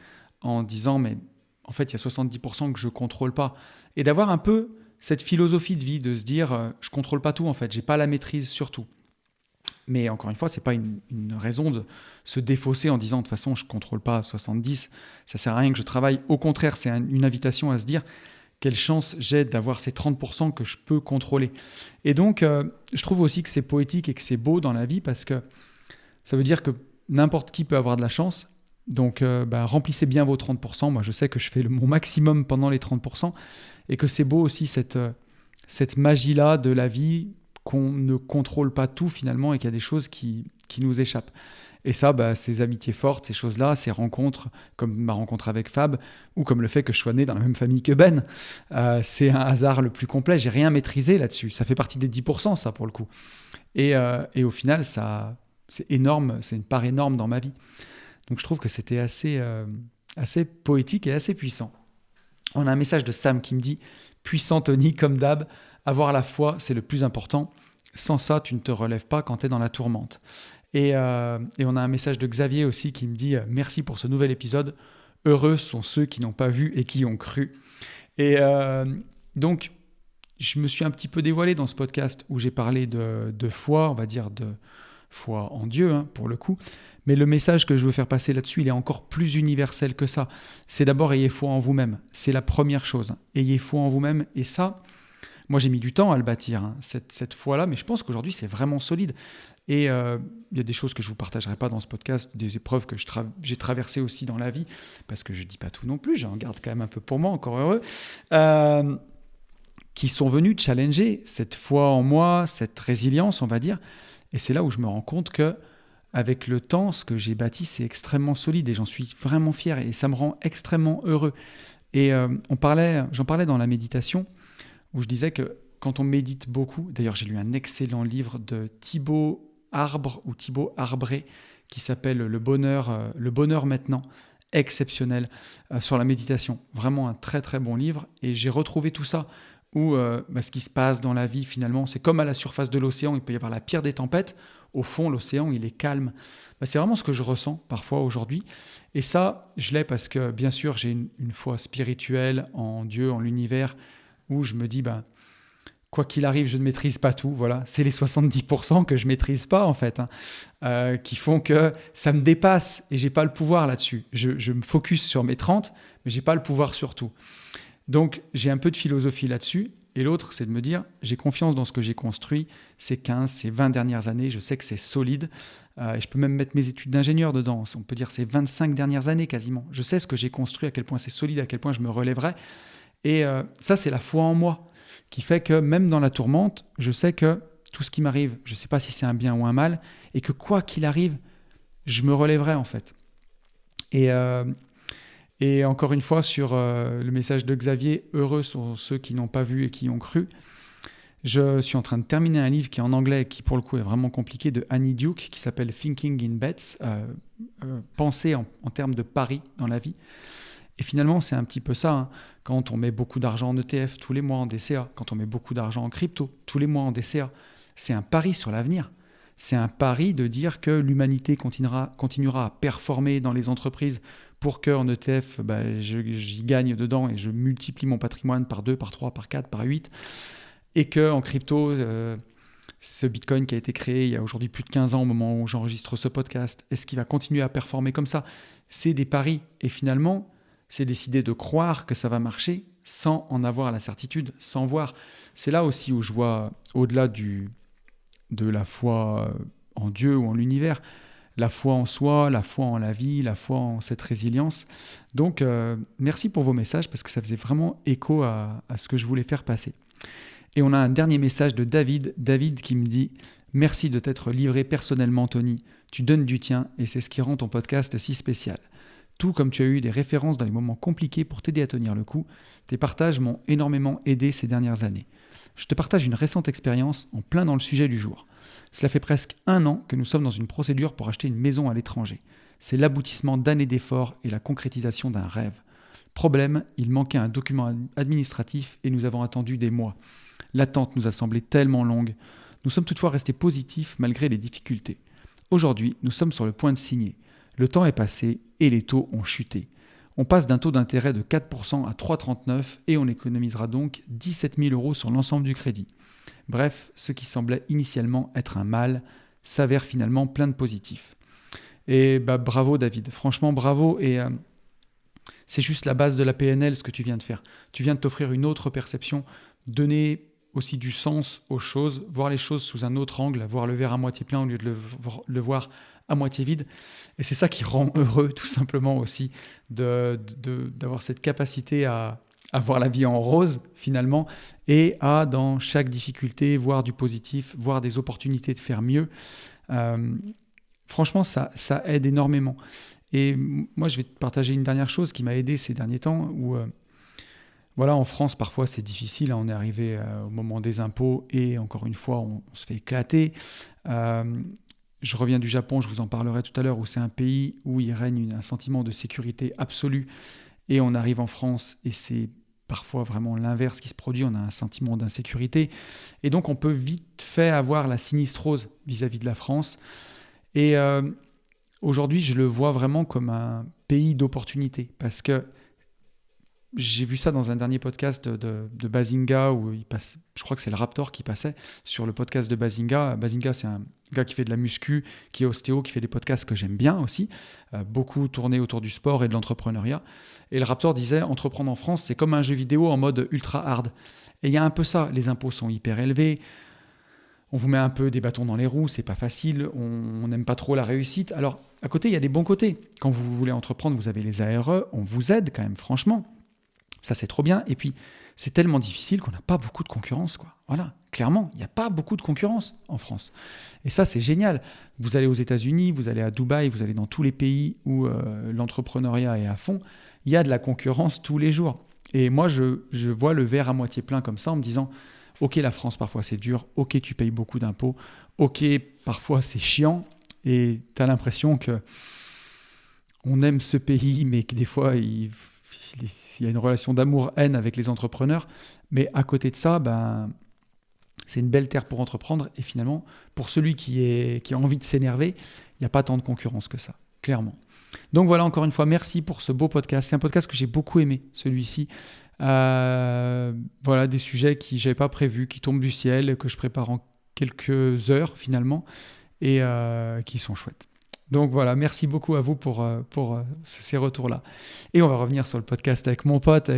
[SPEAKER 1] en disant « mais en fait, il y a 70% que je ne contrôle pas ». Et d'avoir un peu cette philosophie de vie, de se dire « je ne contrôle pas tout en fait, je n'ai pas la maîtrise sur tout ». Mais encore une fois, ce n'est pas une raison de se défausser en disant « de toute façon, je ne contrôle pas 70, ça ne sert à rien que je travaille ». Au contraire, c'est une invitation à se dire « quelle chance j'ai d'avoir ces 30% que je peux contrôler ». Et donc, je trouve aussi que c'est poétique et que c'est beau dans la vie parce que ça veut dire que n'importe qui peut avoir de la chance. Donc, remplissez bien vos 30%. Moi, je sais que je fais mon maximum pendant les 30% et que c'est beau aussi cette magie-là de la vie qu'on ne contrôle pas tout finalement et qu'il y a des choses qui nous échappent. Et ça, ces amitiés fortes, ces choses-là, ces rencontres, comme ma rencontre avec Fab, ou comme le fait que je sois né dans la même famille que Ben, c'est un hasard le plus complet. J'ai rien maîtrisé là-dessus. Ça fait partie des 10%, ça, pour le coup. Et au final, c'est énorme, c'est une part énorme dans ma vie. Donc je trouve que c'était assez poétique et assez puissant. On a un message de Sam qui me dit « Puissant Tony, comme d'hab, avoir la foi, c'est le plus important. Sans ça, tu ne te relèves pas quand tu es dans la tourmente. » Et on a un message de Xavier aussi qui me dit « Merci pour ce nouvel épisode. Heureux sont ceux qui n'ont pas vu et qui ont cru. » Et donc, je me suis un petit peu dévoilé dans ce podcast où j'ai parlé de foi, on va dire de foi en Dieu, hein, pour le coup. Mais le message que je veux faire passer là-dessus, il est encore plus universel que ça. C'est d'abord, ayez foi en vous-même. C'est la première chose. Ayez foi en vous-même. Et ça, moi, j'ai mis du temps à le bâtir, hein, cette foi-là. Mais je pense qu'aujourd'hui, c'est vraiment solide. Et il y a des choses que je ne vous partagerai pas dans ce podcast, des épreuves que j'ai traversées aussi dans la vie, parce que je ne dis pas tout non plus, j'en garde quand même un peu pour moi, encore heureux, qui sont venus challenger cette foi en moi, cette résilience, on va dire. Et c'est là où je me rends compte que avec le temps, ce que j'ai bâti, c'est extrêmement solide et j'en suis vraiment fier et ça me rend extrêmement heureux. Et j'en parlais dans la méditation où je disais que quand on médite beaucoup, d'ailleurs j'ai lu un excellent livre de Thibaut Arbré qui s'appelle Le bonheur maintenant, exceptionnel, sur la méditation. Vraiment un très très bon livre et j'ai retrouvé tout ça où ce qui se passe dans la vie finalement, c'est comme à la surface de l'océan, il peut y avoir la pire des tempêtes. Au fond, l'océan, il est calme. C'est vraiment ce que je ressens parfois aujourd'hui. Et ça, je l'ai parce que, bien sûr, j'ai une foi spirituelle en Dieu, en l'univers, où je me dis, quoi qu'il arrive, je ne maîtrise pas tout. Voilà, c'est les 70% que je ne maîtrise pas, en fait, qui font que ça me dépasse et je n'ai pas le pouvoir là-dessus. Je me focus sur mes 30, mais je n'ai pas le pouvoir sur tout. Donc, j'ai un peu de philosophie là-dessus. Et l'autre, c'est de me dire, j'ai confiance dans ce que j'ai construit ces 15, ces 20 dernières années. Je sais que c'est solide. Et je peux même mettre mes études d'ingénieur dedans. On peut dire ces 25 dernières années quasiment. Je sais ce que j'ai construit, à quel point c'est solide, à quel point je me relèverai. Et ça, c'est la foi en moi qui fait que même dans la tourmente, je sais que tout ce qui m'arrive, je ne sais pas si c'est un bien ou un mal, et que quoi qu'il arrive, je me relèverai en fait. Et encore une fois, sur le message de Xavier, heureux sont ceux qui n'ont pas vu et qui ont cru. Je suis en train de terminer un livre qui est en anglais, qui pour le coup est vraiment compliqué, de Annie Duke, qui s'appelle Thinking in Bets, penser en termes de paris dans la vie. Et finalement, c'est un petit peu ça, hein. Quand on met beaucoup d'argent en ETF tous les mois en DCA, quand on met beaucoup d'argent en crypto tous les mois en DCA, c'est un pari sur l'avenir. C'est un pari de dire que l'humanité continuera à performer dans les entreprises pour qu'en ETF, j'y gagne dedans et je multiplie mon patrimoine par 2, par 3, par 4, par 8. Et qu'en crypto, ce Bitcoin qui a été créé il y a aujourd'hui plus de 15 ans au moment où j'enregistre ce podcast, est-ce qu'il va continuer à performer comme ça ? C'est des paris. Et finalement, c'est décider de croire que ça va marcher sans en avoir la certitude, sans voir. C'est là aussi où je vois, au-delà de la foi en Dieu ou en l'univers, la foi en soi, la foi en la vie, la foi en cette résilience. Donc, merci pour vos messages parce que ça faisait vraiment écho à ce que je voulais faire passer. Et on a un dernier message de David qui me dit « Merci de t'être livré personnellement, Tony. Tu donnes du tien et c'est ce qui rend ton podcast si spécial. Tout comme tu as eu des références dans les moments compliqués pour t'aider à tenir le coup, tes partages m'ont énormément aidé ces dernières années. Je te partage une récente expérience en plein dans le sujet du jour. Cela fait presque 1 an que nous sommes dans une procédure pour acheter une maison à l'étranger. C'est l'aboutissement d'années d'efforts et la concrétisation d'un rêve. Problème, il manquait un document administratif et nous avons attendu des mois. L'attente nous a semblé tellement longue. Nous sommes toutefois restés positifs malgré les difficultés. Aujourd'hui, nous sommes sur le point de signer. Le temps est passé et les taux ont chuté. On passe d'un taux d'intérêt de 4% à 3,39 et on économisera donc 17 000 € sur l'ensemble du crédit. Bref, ce qui semblait initialement être un mal s'avère finalement plein de positifs. Et bravo David, franchement bravo. Et c'est juste la base de la PNL ce que tu viens de faire. Tu viens de t'offrir une autre perception, donner aussi du sens aux choses, voir les choses sous un autre angle, voir le verre à moitié plein au lieu de le voir à moitié vide. Et c'est ça qui rend heureux tout simplement aussi d'avoir cette capacité à à voir la vie en rose finalement et à dans chaque difficulté voir du positif, voir des opportunités de faire mieux. Franchement, ça aide énormément. Et moi, je vais te partager une dernière chose qui m'a aidé ces derniers temps où voilà, en France, parfois c'est difficile. On est arrivé au moment des impôts et encore une fois, on se fait éclater. Je reviens du Japon, je vous en parlerai tout à l'heure, où c'est un pays où il règne un sentiment de sécurité absolue. Et on arrive en France et c'est parfois vraiment l'inverse qui se produit. On a un sentiment d'insécurité. Et donc, on peut vite fait avoir la sinistrose vis-à-vis de la France. Et aujourd'hui, je le vois vraiment comme un pays d'opportunité parce que j'ai vu ça dans un dernier podcast de Bazinga où il passe, je crois que c'est le Raptor qui passait sur le podcast de Bazinga. Bazinga, c'est un gars qui fait de la muscu, qui est ostéo, qui fait des podcasts que j'aime bien aussi, beaucoup tournés autour du sport et de l'entrepreneuriat. Et le Raptor disait, entreprendre en France, c'est comme un jeu vidéo en mode ultra hard. Et il y a un peu ça, les impôts sont hyper élevés, on vous met un peu des bâtons dans les roues, c'est pas facile, on n'aime pas trop la réussite. Alors, à côté, il y a des bons côtés. Quand vous voulez entreprendre, vous avez les ARE, on vous aide quand même, franchement. Ça, c'est trop bien. Et puis, c'est tellement difficile qu'on n'a pas beaucoup de concurrence, quoi. Voilà, clairement, il n'y a pas beaucoup de concurrence en France. Et ça, c'est génial. Vous allez aux États-Unis, vous allez à Dubaï, vous allez dans tous les pays où l'entrepreneuriat est à fond. Il y a de la concurrence tous les jours. Et moi, je vois le verre à moitié plein comme ça en me disant « Ok, la France, parfois, c'est dur. Ok, tu payes beaucoup d'impôts. Ok, parfois, c'est chiant. » Et tu as l'impression que on aime ce pays, mais que des fois, il y a une relation d'amour-haine avec les entrepreneurs. Mais à côté de ça, c'est une belle terre pour entreprendre. Et finalement, pour celui qui a envie de s'énerver, il n'y a pas tant de concurrence que ça, clairement. Donc voilà, encore une fois, merci pour ce beau podcast. C'est un podcast que j'ai beaucoup aimé, celui-ci. Voilà, des sujets que je n'avais pas prévus, qui tombent du ciel, que je prépare en quelques heures finalement, et qui sont chouettes. Donc voilà, merci beaucoup à vous pour ces retours-là. Et on va revenir sur le podcast avec mon pote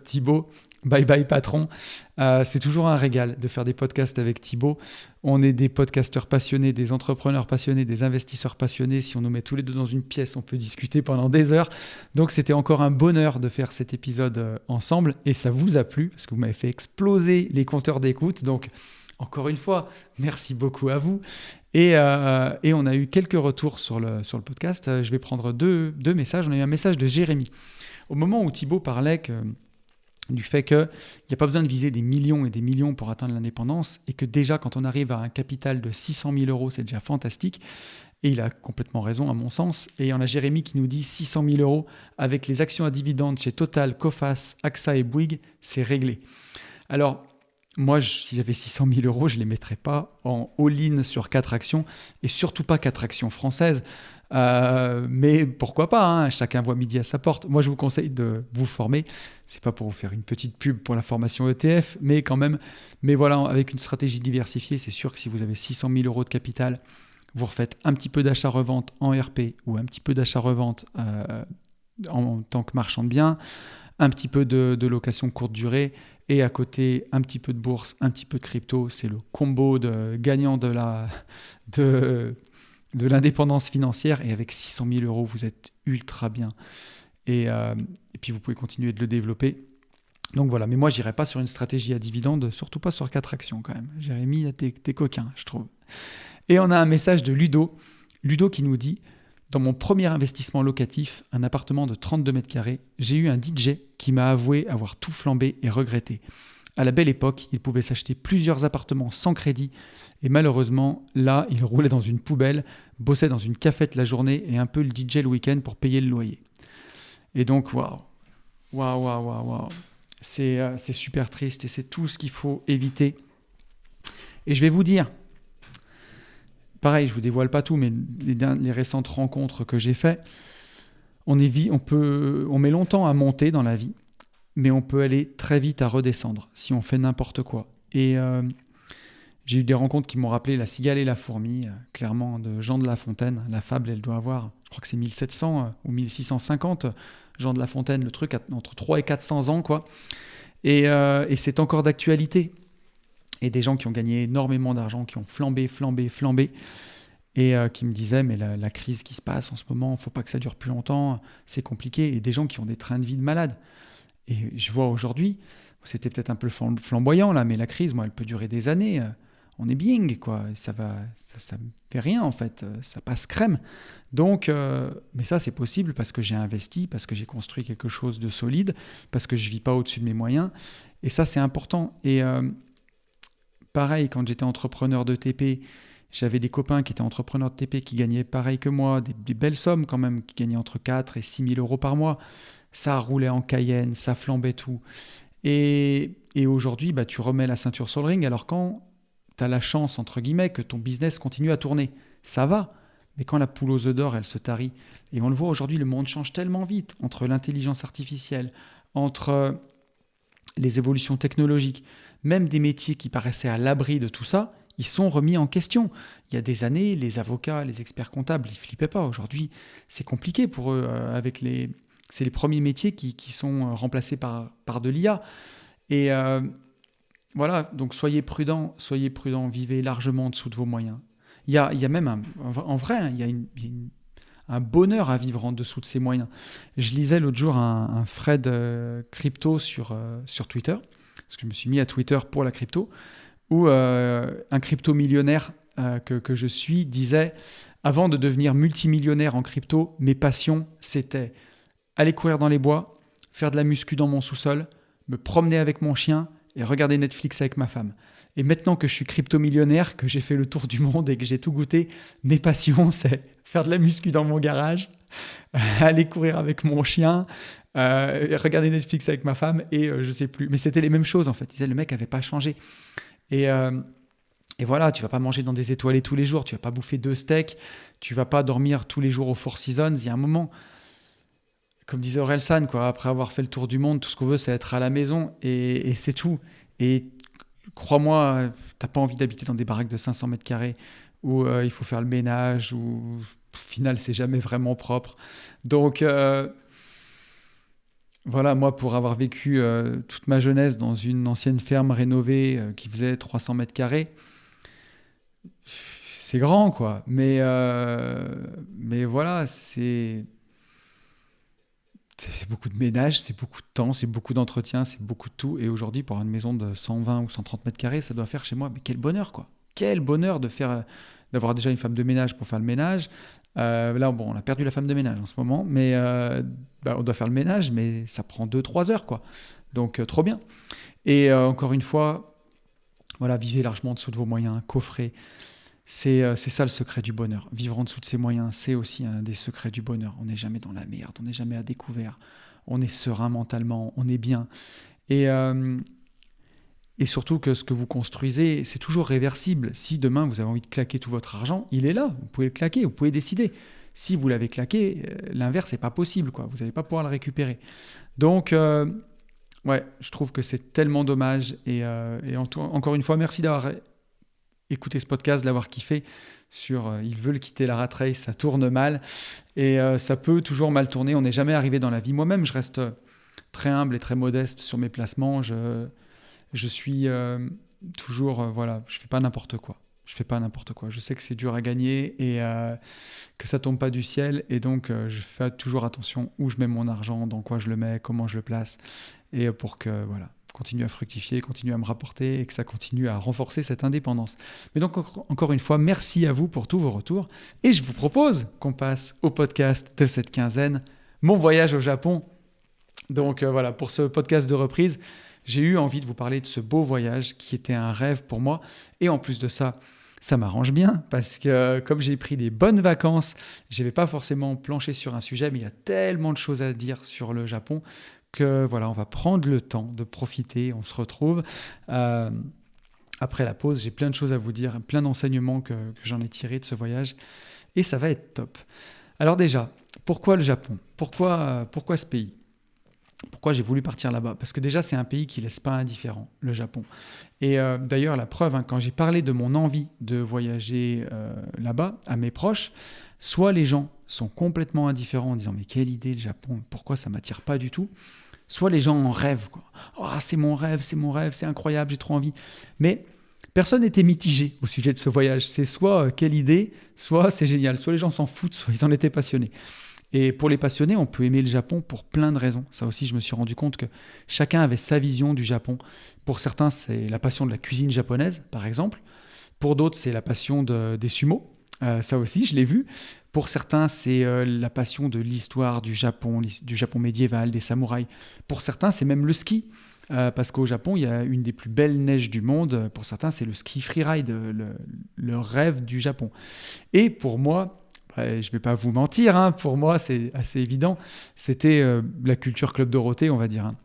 [SPEAKER 1] Thibaut. Bye bye patron. C'est toujours un régal de faire des podcasts avec Thibaut. On est des podcasteurs passionnés, des entrepreneurs passionnés, des investisseurs passionnés. Si on nous met tous les deux dans une pièce, on peut discuter pendant des heures. Donc c'était encore un bonheur de faire cet épisode ensemble. Et ça vous a plu parce que vous m'avez fait exploser les compteurs d'écoute. Donc encore une fois, merci beaucoup à vous. Et on a eu quelques retours sur le podcast. Je vais prendre deux messages. On a eu un message de Jérémy. Au moment où Thibaut parlait du fait qu'il n'y a pas besoin de viser des millions et des millions pour atteindre l'indépendance et que déjà, quand on arrive à un capital de 600 000 euros, c'est déjà fantastique. Et il a complètement raison, à mon sens. Et on a Jérémy qui nous dit 600 000 euros avec les actions à dividendes chez Total, Coface, AXA et Bouygues, c'est réglé. Alors, moi, si j'avais 600 000 euros, je ne les mettrais pas en all-in sur 4 actions et surtout pas 4 actions françaises. Mais pourquoi pas, hein, chacun voit midi à sa porte. Moi, je vous conseille de vous former. C'est pas pour vous faire une petite pub pour la formation ETF, mais quand même. Mais voilà, avec une stratégie diversifiée, c'est sûr que si vous avez 600 000 euros de capital, vous refaites un petit peu d'achat-revente en RP ou un petit peu d'achat-revente en tant que marchand de biens, un petit peu de location courte durée et à côté un petit peu de bourse, un petit peu de crypto. C'est le combo gagnant de l'indépendance financière. Et avec 600 000 euros, vous êtes ultra bien. Et puis vous pouvez continuer de le développer. Donc voilà, mais moi, je n'irai pas sur une stratégie à dividende, surtout pas sur 4 actions quand même. Jérémy, t'es coquin, je trouve. Et on a un message de Ludo qui nous dit « Dans mon premier investissement locatif, un appartement de 32 mètres carrés, j'ai eu un DJ qui m'a avoué avoir tout flambé et regretté. À la belle époque, il pouvait s'acheter plusieurs appartements sans crédit et malheureusement, là, il roulait dans une poubelle, bossait dans une cafette la journée et un peu le DJ le week-end pour payer le loyer. » Et donc, waouh. C'est super triste et c'est tout ce qu'il faut éviter. Et je vais vous dire, pareil, je ne vous dévoile pas tout, mais les récentes rencontres que j'ai faites, on met longtemps à monter dans la vie, mais on peut aller très vite à redescendre si on fait n'importe quoi. Et j'ai eu des rencontres qui m'ont rappelé La cigale et la fourmi, clairement, de Jean de La Fontaine. La fable, elle doit avoir, je crois que c'est 1700 ou 1650, Jean de La Fontaine, le truc entre 300 et 400 ans, quoi. Et c'est encore d'actualité. Et des gens qui ont gagné énormément d'argent, qui ont flambé, et qui me disaient, mais la crise qui se passe en ce moment, il ne faut pas que ça dure plus longtemps, c'est compliqué. Et des gens qui ont des trains de vie de malades. Et je vois aujourd'hui, c'était peut-être un peu flamboyant là, mais la crise, moi, elle peut durer des années. On est bing, quoi. Et ça me fait rien, en fait. Ça passe crème. Donc, mais ça, c'est possible parce que j'ai investi, parce que j'ai construit quelque chose de solide, parce que je vis pas au-dessus de mes moyens. Et ça, c'est important. Et pareil, quand j'étais entrepreneur de TP, j'avais des copains qui étaient entrepreneurs de TP qui gagnaient pareil que moi, des belles sommes quand même, qui gagnaient entre 4 et 6 000 euros par mois. Ça roulait en Cayenne, ça flambait tout. Et aujourd'hui, bah, tu remets la ceinture sur le ring. Alors quand tu as la chance, entre guillemets, que ton business continue à tourner, ça va. Mais quand la poule aux œufs d'or, elle se tarit, et on le voit aujourd'hui, le monde change tellement vite, entre l'intelligence artificielle, entre les évolutions technologiques, même des métiers qui paraissaient à l'abri de tout ça, ils sont remis en question. Il y a des années, les avocats, les experts comptables, ils flippaient pas. Aujourd'hui, c'est compliqué pour eux. C'est les premiers métiers qui sont remplacés par de l'IA. Et voilà, donc soyez prudents, vivez largement en dessous de vos moyens. Il y a même, en vrai, il y a un bonheur à vivre en dessous de ses moyens. Je lisais l'autre jour un Fred crypto sur Twitter, parce que je me suis mis à Twitter pour la crypto, où un crypto-millionnaire que je suis disait « Avant de devenir multimillionnaire en crypto, mes passions, c'était aller courir dans les bois, faire de la muscu dans mon sous-sol, me promener avec mon chien et regarder Netflix avec ma femme. Et maintenant que je suis crypto-millionnaire, que j'ai fait le tour du monde et que j'ai tout goûté, mes passions, c'est faire de la muscu dans mon garage, aller courir avec mon chien, regarder Netflix avec ma femme et je sais plus. Mais c'était les mêmes choses en fait. Il disait, le mec n'avait pas changé. Et voilà, tu vas pas manger dans des étoilés tous les jours, tu vas pas bouffer 2 steaks, tu vas pas dormir tous les jours au Four Seasons. Il y a un moment, comme disait Orelsan, quoi, après avoir fait le tour du monde, tout ce qu'on veut, c'est être à la maison et c'est tout. Et crois-moi, t'as pas envie d'habiter dans des baraques de 500 mètres carrés où il faut faire le ménage, où au final, c'est jamais vraiment propre. Donc, voilà, moi, pour avoir vécu toute ma jeunesse dans une ancienne ferme rénovée qui faisait 300 mètres carrés, c'est grand, quoi. Mais voilà, c'est beaucoup de ménage, c'est beaucoup de temps, c'est beaucoup d'entretien, c'est beaucoup de tout. Et aujourd'hui, pour une maison de 120 ou 130 mètres carrés, ça doit faire chez moi, mais quel bonheur, quoi. Quel bonheur d'avoir déjà une femme de ménage pour faire le ménage. Là, bon, on a perdu la femme de ménage en ce moment, mais on doit faire le ménage, mais ça prend 2-3 heures, quoi. Donc, trop bien. Et encore une fois, voilà, vivez largement en dessous de vos moyens, coffrez. C'est ça le secret du bonheur. Vivre en dessous de ses moyens, c'est aussi un des secrets du bonheur. On n'est jamais dans la merde, on n'est jamais à découvert. On est serein mentalement, on est bien. Et surtout que ce que vous construisez, c'est toujours réversible. Si demain vous avez envie de claquer tout votre argent, il est là, vous pouvez le claquer, vous pouvez décider. Si vous l'avez claqué, l'inverse n'est pas possible, quoi. Vous n'allez pas pouvoir le récupérer. Donc, ouais, je trouve que c'est tellement dommage. Et encore une fois, merci d'avoir écouté ce podcast, de l'avoir kiffé sur ils veulent quitter la rat race, ça tourne mal. Et ça peut toujours mal tourner, on n'est jamais arrivé dans la vie. Moi-même, je reste très humble et très modeste sur mes placements. Je suis toujours, voilà, je fais pas n'importe quoi. Je sais que c'est dur à gagner et que ça tombe pas du ciel. Et donc, je fais toujours attention où je mets mon argent, dans quoi je le mets, comment je le place. Et pour que, voilà, continue à fructifier, continue à me rapporter et que ça continue à renforcer cette indépendance. Mais donc, encore une fois, merci à vous pour tous vos retours. Et je vous propose qu'on passe au podcast de cette quinzaine, mon voyage au Japon. Donc, voilà, pour ce podcast de reprise, j'ai eu envie de vous parler de ce beau voyage qui était un rêve pour moi. Et en plus de ça, ça m'arrange bien parce que comme j'ai pris des bonnes vacances, je n'avais pas forcément planché sur un sujet, mais il y a tellement de choses à dire sur le Japon que voilà, on va prendre le temps de profiter. On se retrouve après la pause. J'ai plein de choses à vous dire, plein d'enseignements que j'en ai tirés de ce voyage et ça va être top. Alors déjà, pourquoi le Japon ? Pourquoi ce pays ? Pourquoi j'ai voulu partir là-bas ? Parce que déjà, c'est un pays qui ne laisse pas indifférent, le Japon. Et d'ailleurs, la preuve, quand j'ai parlé de mon envie de voyager là-bas à mes proches, soit les gens sont complètement indifférents en disant « Mais quelle idée le Japon, pourquoi ça ne m'attire pas du tout ?» Soit les gens en rêvent, quoi. « Oh, c'est mon rêve, c'est incroyable, j'ai trop envie. » Mais personne n'était mitigé au sujet de ce voyage. C'est soit quelle idée, soit c'est génial. Soit les gens s'en foutent, soit ils en étaient passionnés. Et pour les passionnés, on peut aimer le Japon pour plein de raisons. Ça aussi, je me suis rendu compte que chacun avait sa vision du Japon. Pour certains, c'est la passion de la cuisine japonaise, par exemple. Pour d'autres, c'est la passion des sumos. Ça aussi, je l'ai vu. Pour certains, c'est la passion de l'histoire du Japon médiéval, des samouraïs. Pour certains, c'est même le ski. Parce qu'au Japon, il y a une des plus belles neiges du monde. Pour certains, c'est le ski freeride, le rêve du Japon. Et pour moi, je ne vais pas vous mentir, hein, pour moi, c'est assez évident. C'était la culture Club Dorothée, on va dire. Hein.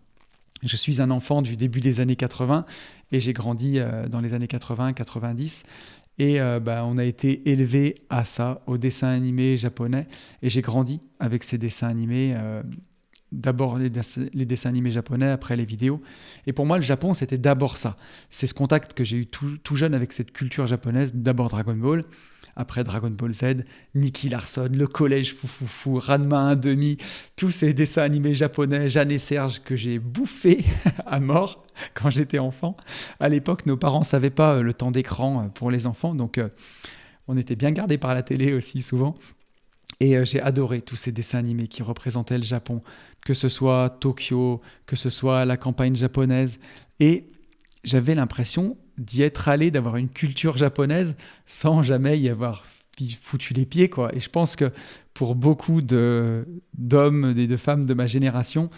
[SPEAKER 1] Je suis un enfant du début des années 80 et j'ai grandi dans les années 80-90. Et on a été élevé à ça, aux dessins animés japonais. Et j'ai grandi avec ces dessins animés. D'abord les dessins animés japonais, après les vidéos. Et pour moi, le Japon, c'était d'abord ça. C'est ce contact que j'ai eu tout jeune avec cette culture japonaise. D'abord Dragon Ball, après Dragon Ball Z, Nicky Larson, le collège Foufoufou, Ranma 1/2, tous ces dessins animés japonais, Jeanne et Serge, que j'ai bouffé à mort quand j'étais enfant. À l'époque, nos parents ne savaient pas le temps d'écran pour les enfants, donc on était bien gardés par la télé aussi souvent. Et j'ai adoré tous ces dessins animés qui représentaient le Japon, que ce soit Tokyo, que ce soit la campagne japonaise. Et j'avais l'impression d'y être allé, d'avoir une culture japonaise sans jamais y avoir foutu les pieds, quoi. Et je pense que pour beaucoup d'hommes et de femmes de ma génération,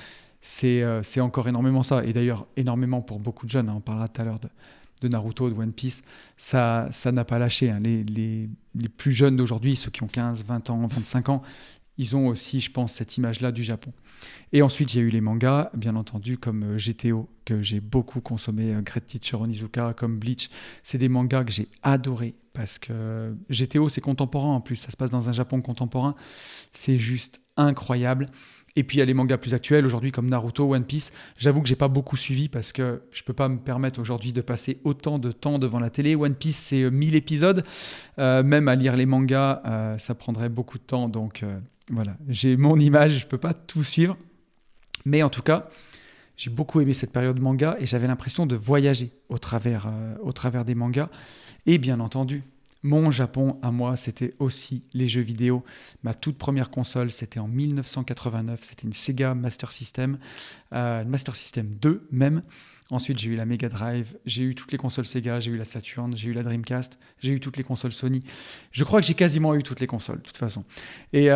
[SPEAKER 1] c'est encore énormément ça. Et d'ailleurs, énormément pour beaucoup de jeunes. Hein. On parlera tout à l'heure de Naruto, de One Piece. Ça n'a pas lâché. Hein. Les plus jeunes d'aujourd'hui, ceux qui ont 15, 20 ans, 25 ans, ils ont aussi, je pense, cette image-là du Japon. Et ensuite, il y a eu les mangas, bien entendu, comme GTO, que j'ai beaucoup consommé, Great Teacher Onizuka, comme Bleach. C'est des mangas que j'ai adorés, parce que GTO, c'est contemporain en plus, ça se passe dans un Japon contemporain. C'est juste incroyable. Et puis il y a les mangas plus actuels aujourd'hui comme Naruto, One Piece. J'avoue que j'ai pas beaucoup suivi parce que je peux pas me permettre aujourd'hui de passer autant de temps devant la télé. One Piece, c'est 1000 épisodes. Même à lire les mangas, ça prendrait beaucoup de temps. Donc voilà, j'ai mon image, je peux pas tout suivre. Mais en tout cas, j'ai beaucoup aimé cette période manga et j'avais l'impression de voyager au travers des mangas. Et bien entendu, mon Japon, à moi, c'était aussi les jeux vidéo. Ma toute première console, c'était en 1989. C'était une Sega Master System, Master System 2 même. Ensuite, j'ai eu la Mega Drive, j'ai eu toutes les consoles Sega, j'ai eu la Saturn, j'ai eu la Dreamcast, j'ai eu toutes les consoles Sony. Je crois que j'ai quasiment eu toutes les consoles, de toute façon. Et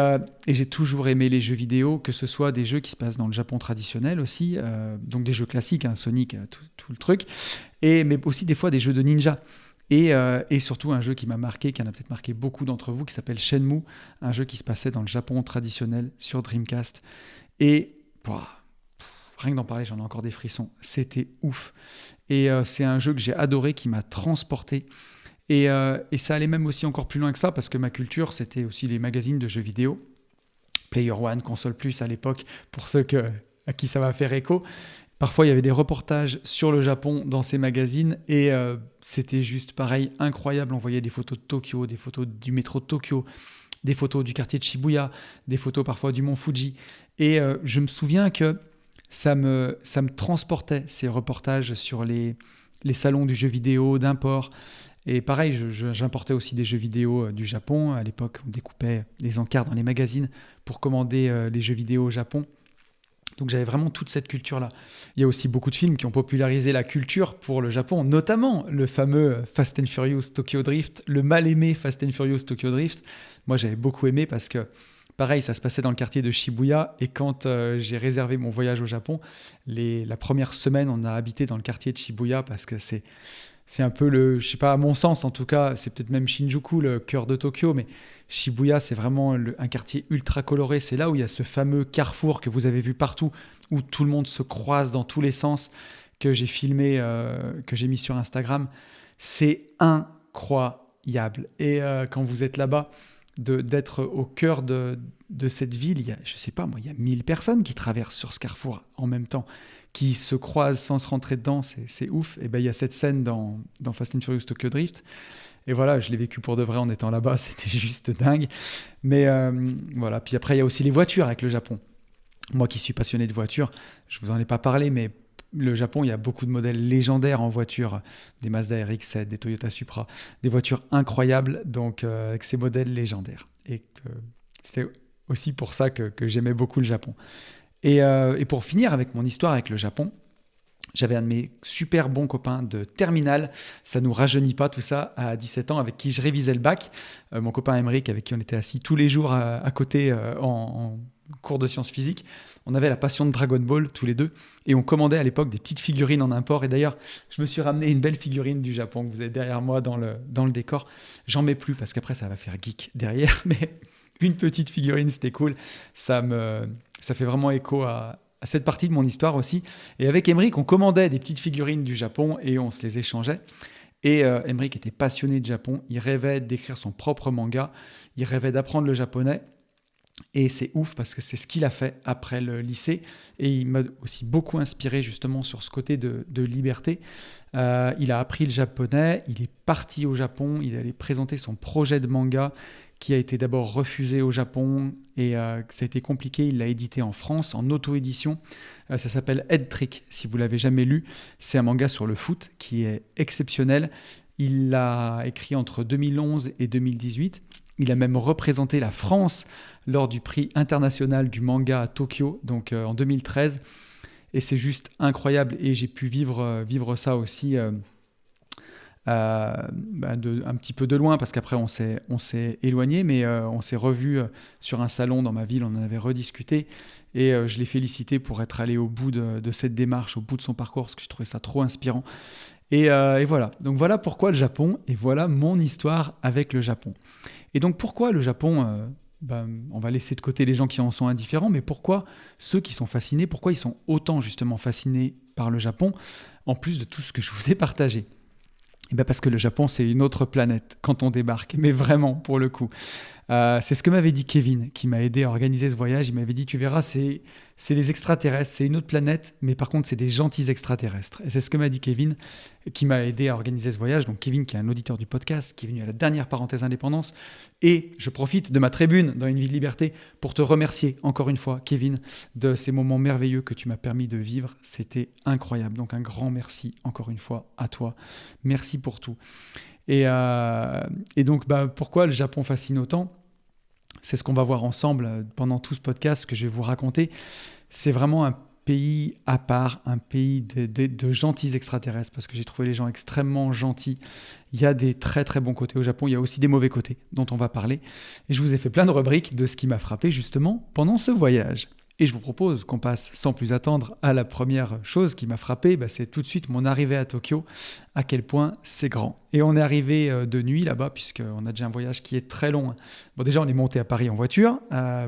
[SPEAKER 1] j'ai toujours aimé les jeux vidéo, que ce soit des jeux qui se passent dans le Japon traditionnel aussi, donc des jeux classiques, hein, Sonic, tout le truc, mais aussi des fois des jeux de ninja. Et surtout un jeu qui m'a marqué, qui en a peut-être marqué beaucoup d'entre vous, qui s'appelle Shenmue, un jeu qui se passait dans le Japon traditionnel sur Dreamcast. Et rien que d'en parler, j'en ai encore des frissons. C'était ouf. Et c'est un jeu que j'ai adoré, qui m'a transporté. Et ça allait même aussi encore plus loin que ça, parce que ma culture, c'était aussi les magazines de jeux vidéo. Player One, Console Plus à l'époque, pour ceux à qui ça va faire écho. Parfois, il y avait des reportages sur le Japon dans ces magazines et c'était juste pareil, incroyable. On voyait des photos de Tokyo, des photos du métro de Tokyo, des photos du quartier de Shibuya, des photos parfois du mont Fuji. Et je me souviens que ça me transportait, ces reportages sur les salons du jeu vidéo, d'import. Et pareil, j'importais aussi des jeux vidéo du Japon. À l'époque, on découpait les encarts dans les magazines pour commander les jeux vidéo au Japon. Donc j'avais vraiment toute cette culture-là. Il y a aussi beaucoup de films qui ont popularisé la culture pour le Japon, notamment le fameux Fast and Furious Tokyo Drift, le mal-aimé Fast and Furious Tokyo Drift. Moi, j'avais beaucoup aimé parce que, pareil, ça se passait dans le quartier de Shibuya. Et quand j'ai réservé mon voyage au Japon, la première semaine, on a habité dans le quartier de Shibuya parce que c'est un peu je sais pas, à mon sens en tout cas, c'est peut-être même Shinjuku, le cœur de Tokyo, mais Shibuya, c'est vraiment un quartier ultra coloré. C'est là où il y a ce fameux carrefour que vous avez vu partout, où tout le monde se croise dans tous les sens, que j'ai filmé, que j'ai mis sur Instagram. C'est incroyable. Et quand vous êtes là-bas, d'être au cœur de cette ville, je sais pas moi, il y a 1000 personnes qui traversent sur ce carrefour en même temps, qui se croisent sans se rentrer dedans, c'est ouf. Et ben il y a cette scène dans Fast and Furious Tokyo Drift. Et voilà, je l'ai vécu pour de vrai en étant là-bas, c'était juste dingue. Mais voilà, puis après il y a aussi les voitures avec le Japon. Moi qui suis passionné de voitures, je vous en ai pas parlé, mais le Japon, il y a beaucoup de modèles légendaires en voiture, des Mazda RX-7, des Toyota Supra, des voitures incroyables, donc avec ces modèles légendaires. Et c'était aussi pour ça que j'aimais beaucoup le Japon. Et pour finir avec mon histoire avec le Japon, j'avais un de mes super bons copains de terminale, ça nous rajeunit pas tout ça, à 17 ans, avec qui je révisais le bac. Mon copain Emeric, avec qui on était assis tous les jours à côté en cours de sciences physiques. On avait la passion de Dragon Ball tous les deux et on commandait à l'époque des petites figurines en import. Et d'ailleurs, je me suis ramené une belle figurine du Japon que vous avez derrière moi dans le décor. J'en mets plus parce qu'après ça va faire geek derrière, mais une petite figurine, c'était cool. Ça fait vraiment écho à cette partie de mon histoire aussi. Et avec Emeric, on commandait des petites figurines du Japon et on se les échangeait. Et Emeric était passionné de Japon. Il rêvait d'écrire son propre manga. Il rêvait d'apprendre le japonais. Et c'est ouf parce que c'est ce qu'il a fait après le lycée. Et il m'a aussi beaucoup inspiré justement sur ce côté de liberté. Il a appris le japonais. Il est parti au Japon. Il allait présenter son projet de manga qui a été d'abord refusé au Japon et ça a été compliqué. Il l'a édité en France, en auto-édition. Ça s'appelle Head Trick, si vous ne l'avez jamais lu. C'est un manga sur le foot qui est exceptionnel. Il l'a écrit entre 2011 et 2018. Il a même représenté la France lors du prix international du manga à Tokyo, donc en 2013. Et c'est juste incroyable. Et j'ai pu vivre ça aussi un petit peu de loin, parce qu'après on s'est éloigné, mais on s'est revus sur un salon dans ma ville, on en avait rediscuté, et je l'ai félicité pour être allé au bout de cette démarche, au bout de son parcours, parce que je trouvais ça trop inspirant. Et voilà, donc voilà pourquoi le Japon, et voilà mon histoire avec le Japon. Et donc pourquoi le Japon, on va laisser de côté les gens qui en sont indifférents, mais pourquoi ceux qui sont fascinés, pourquoi ils sont autant justement fascinés par le Japon, en plus de tout ce que je vous ai partagé? Et parce que le Japon, c'est une autre planète quand on débarque, mais vraiment, pour le coup. C'est ce que m'avait dit Kevin, qui m'a aidé à organiser ce voyage. Il m'avait dit, tu verras, c'est des extraterrestres, c'est une autre planète, mais par contre, c'est des gentils extraterrestres. Et c'est ce que m'a dit Kevin, qui m'a aidé à organiser ce voyage. Donc Kevin, qui est un auditeur du podcast, qui est venu à la dernière parenthèse indépendance. Et je profite de ma tribune dans Une vie de liberté pour te remercier encore une fois, Kevin, de ces moments merveilleux que tu m'as permis de vivre. C'était incroyable. Donc un grand merci encore une fois à toi. Merci pour tout. Et donc, pourquoi le Japon fascine autant ? C'est ce qu'on va voir ensemble pendant tout ce podcast que je vais vous raconter. C'est vraiment un pays à part, un pays de gentils extraterrestres, parce que j'ai trouvé les gens extrêmement gentils. Il y a des très très bons côtés au Japon, il y a aussi des mauvais côtés dont on va parler. Et je vous ai fait plein de rubriques de ce qui m'a frappé justement pendant ce voyage. Et je vous propose qu'on passe sans plus attendre à la première chose qui m'a frappé, c'est tout de suite mon arrivée à Tokyo, à quel point c'est grand. Et on est arrivé de nuit là-bas, puisqu'on a déjà un voyage qui est très long. Bon, déjà, on est monté à Paris en voiture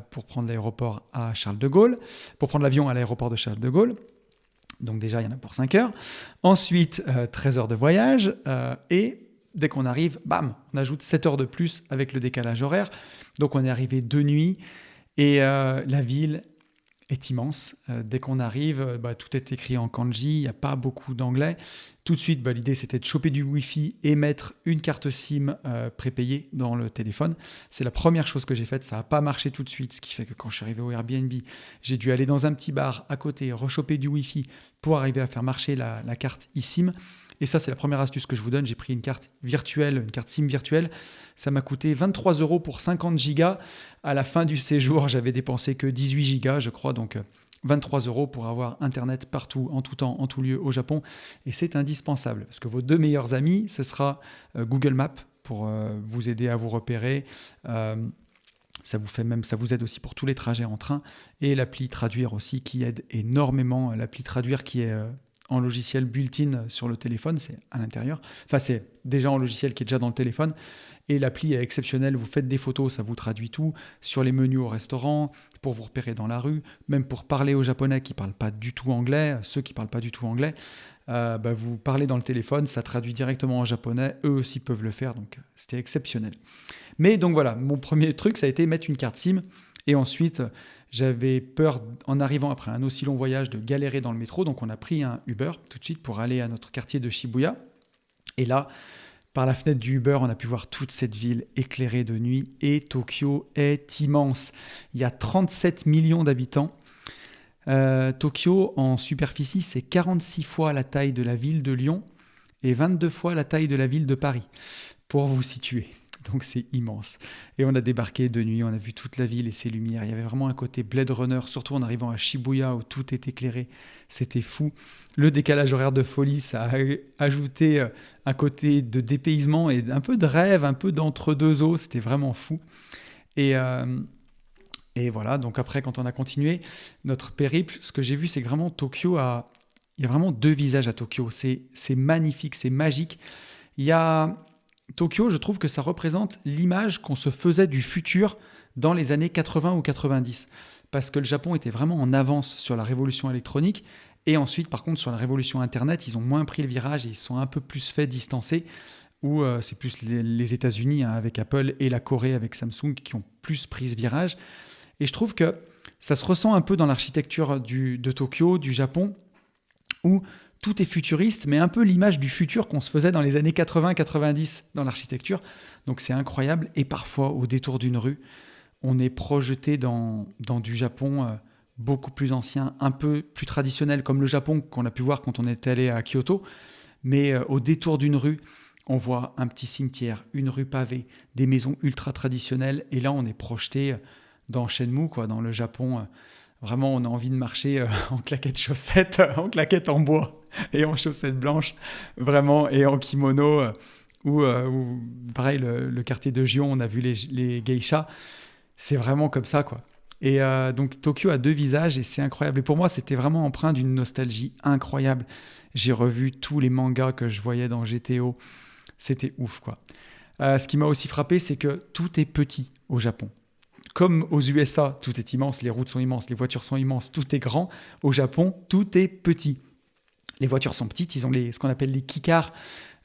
[SPEAKER 1] pour prendre l'aéroport à Charles de Gaulle, pour prendre l'avion à l'aéroport de Charles de Gaulle. Donc déjà, il y en a pour 5 heures. Ensuite, 13 heures de voyage. Et dès qu'on arrive, bam, on ajoute 7 heures de plus avec le décalage horaire. Donc on est arrivé de nuit et la ville est immense. Dès qu'on arrive, tout est écrit en kanji, il n'y a pas beaucoup d'anglais. Tout de suite, l'idée, c'était de choper du Wi-Fi et mettre une carte SIM prépayée dans le téléphone. C'est la première chose que j'ai faite. Ça n'a pas marché tout de suite, ce qui fait que quand je suis arrivé au Airbnb, j'ai dû aller dans un petit bar à côté, rechoper du Wi-Fi pour arriver à faire marcher la carte eSIM. Et ça, c'est la première astuce que je vous donne. J'ai pris une carte virtuelle, une carte SIM virtuelle. Ça m'a coûté 23 € pour 50 gigas. À la fin du séjour, j'avais dépensé que 18 gigas, je crois. Donc, 23 € pour avoir Internet partout, en tout temps, en tout lieu au Japon. Et c'est indispensable parce que vos 2 meilleurs amis, ce sera Google Maps pour vous aider à vous repérer. Ça vous aide aussi pour tous les trajets en train. Et l'appli Traduire aussi qui aide énormément. L'appli Traduire qui est en logiciel built-in sur le téléphone, c'est à l'intérieur. Enfin, c'est déjà en logiciel qui est déjà dans le téléphone. Et l'appli est exceptionnelle. Vous faites des photos, ça vous traduit tout. Sur les menus au restaurant, pour vous repérer dans la rue, même pour parler aux Japonais qui ne parlent pas du tout anglais, ceux qui ne parlent pas du tout anglais, vous parlez dans le téléphone, ça traduit directement en japonais. Eux aussi peuvent le faire, donc c'était exceptionnel. Mais donc voilà, mon premier truc, ça a été mettre une carte SIM. Et ensuite, j'avais peur, en arrivant après un aussi long voyage, de galérer dans le métro. Donc, on a pris un Uber tout de suite pour aller à notre quartier de Shibuya. Et là, par la fenêtre du Uber, on a pu voir toute cette ville éclairée de nuit. Et Tokyo est immense. Il y a 37 millions d'habitants. Tokyo, en superficie, c'est 46 fois la taille de la ville de Lyon et 22 fois la taille de la ville de Paris, pour vous situer. Donc c'est immense. Et on a débarqué de nuit, on a vu toute la ville et ses lumières. Il y avait vraiment un côté Blade Runner, surtout en arrivant à Shibuya où tout est éclairé. C'était fou. Le décalage horaire de folie, ça a ajouté un côté de dépaysement et un peu de rêve, un peu d'entre-deux eaux. C'était vraiment fou. Et voilà, donc après, quand on a continué notre périple, ce que j'ai vu, c'est que vraiment Tokyo il y a vraiment deux visages à Tokyo. C'est magnifique, c'est magique. Il y a Tokyo, je trouve que ça représente l'image qu'on se faisait du futur dans les années 80 ou 90. Parce que le Japon était vraiment en avance sur la révolution électronique. Et ensuite, par contre, sur la révolution Internet, ils ont moins pris le virage et ils se sont un peu plus fait distancer. Ou c'est plus les États-Unis avec Apple et la Corée avec Samsung qui ont plus pris ce virage. Et je trouve que ça se ressent un peu dans l'architecture de Tokyo, du Japon, où tout est futuriste, mais un peu l'image du futur qu'on se faisait dans les années 80-90 dans l'architecture. Donc c'est incroyable. Et parfois, au détour d'une rue, on est projeté dans du Japon beaucoup plus ancien, un peu plus traditionnel, comme le Japon qu'on a pu voir quand on est allé à Kyoto. Mais au détour d'une rue, on voit un petit cimetière, une rue pavée, des maisons ultra traditionnelles. Et là, on est projeté dans Shenmue, quoi, dans le Japon. Vraiment, on a envie de marcher en claquettes chaussettes, en claquettes en bois et en chaussettes blanches, vraiment, et en kimono. Ou pareil, le quartier de Gion, on a vu les geishas. C'est vraiment comme ça, quoi. Et donc, Tokyo a deux visages et c'est incroyable. Et pour moi, c'était vraiment empreint d'une nostalgie incroyable. J'ai revu tous les mangas que je voyais dans GTO. C'était ouf, quoi. Ce qui m'a aussi frappé, c'est que tout est petit au Japon. Comme aux USA, tout est immense, les routes sont immenses, les voitures sont immenses, tout est grand. Au Japon, tout est petit. Les voitures sont petites, ils ont ce qu'on appelle les kikars.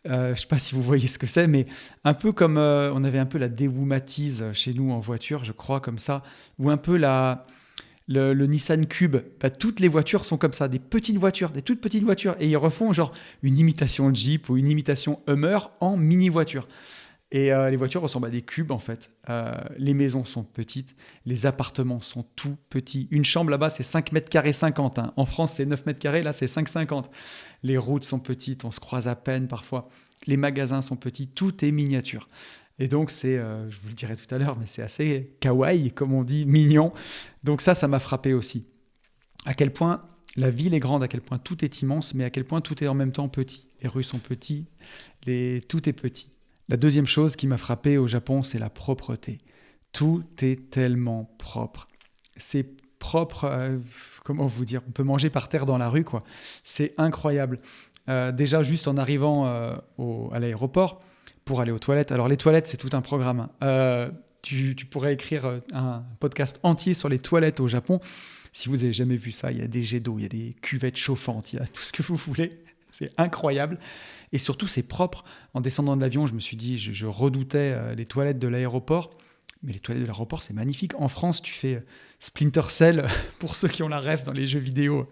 [SPEAKER 1] Je ne sais pas si vous voyez ce que c'est, mais un peu comme on avait un peu la Daewoo Matiz chez nous en voiture, je crois, comme ça, ou un peu le Nissan Cube. Bah, toutes les voitures sont comme ça, des petites voitures, des toutes petites voitures. Et ils refont genre une imitation Jeep ou une imitation Hummer en mini-voiture. Et les voitures ressemblent à des cubes en fait. Les maisons sont petites, les appartements sont tout petits. Une chambre là-bas, c'est 5 mètres carrés 50. Hein. En France, c'est 9 mètres carrés, là, c'est 5,50. Les routes sont petites, on se croise à peine parfois. Les magasins sont petits, tout est miniature. Et donc, je vous le dirai tout à l'heure, mais c'est assez kawaii, comme on dit, mignon. Donc ça m'a frappé aussi. À quel point la ville est grande, à quel point tout est immense, mais à quel point tout est en même temps petit. Les rues sont petites, tout est petit. La deuxième chose qui m'a frappé au Japon, c'est la propreté. Tout est tellement propre. C'est propre, comment vous dire, on peut manger par terre dans la rue, quoi. C'est incroyable. Déjà, juste en arrivant à l'aéroport, pour aller aux toilettes. Alors, les toilettes, c'est tout un programme. Tu pourrais écrire un podcast entier sur les toilettes au Japon. Si vous n'avez jamais vu ça, il y a des jets d'eau, il y a des cuvettes chauffantes, il y a tout ce que vous voulez. C'est incroyable. Et surtout, c'est propre. En descendant de l'avion, je me suis dit, je redoutais les toilettes de l'aéroport. Mais les toilettes de l'aéroport, c'est magnifique. En France, tu fais Splinter Cell, pour ceux qui ont la ref dans les jeux vidéo.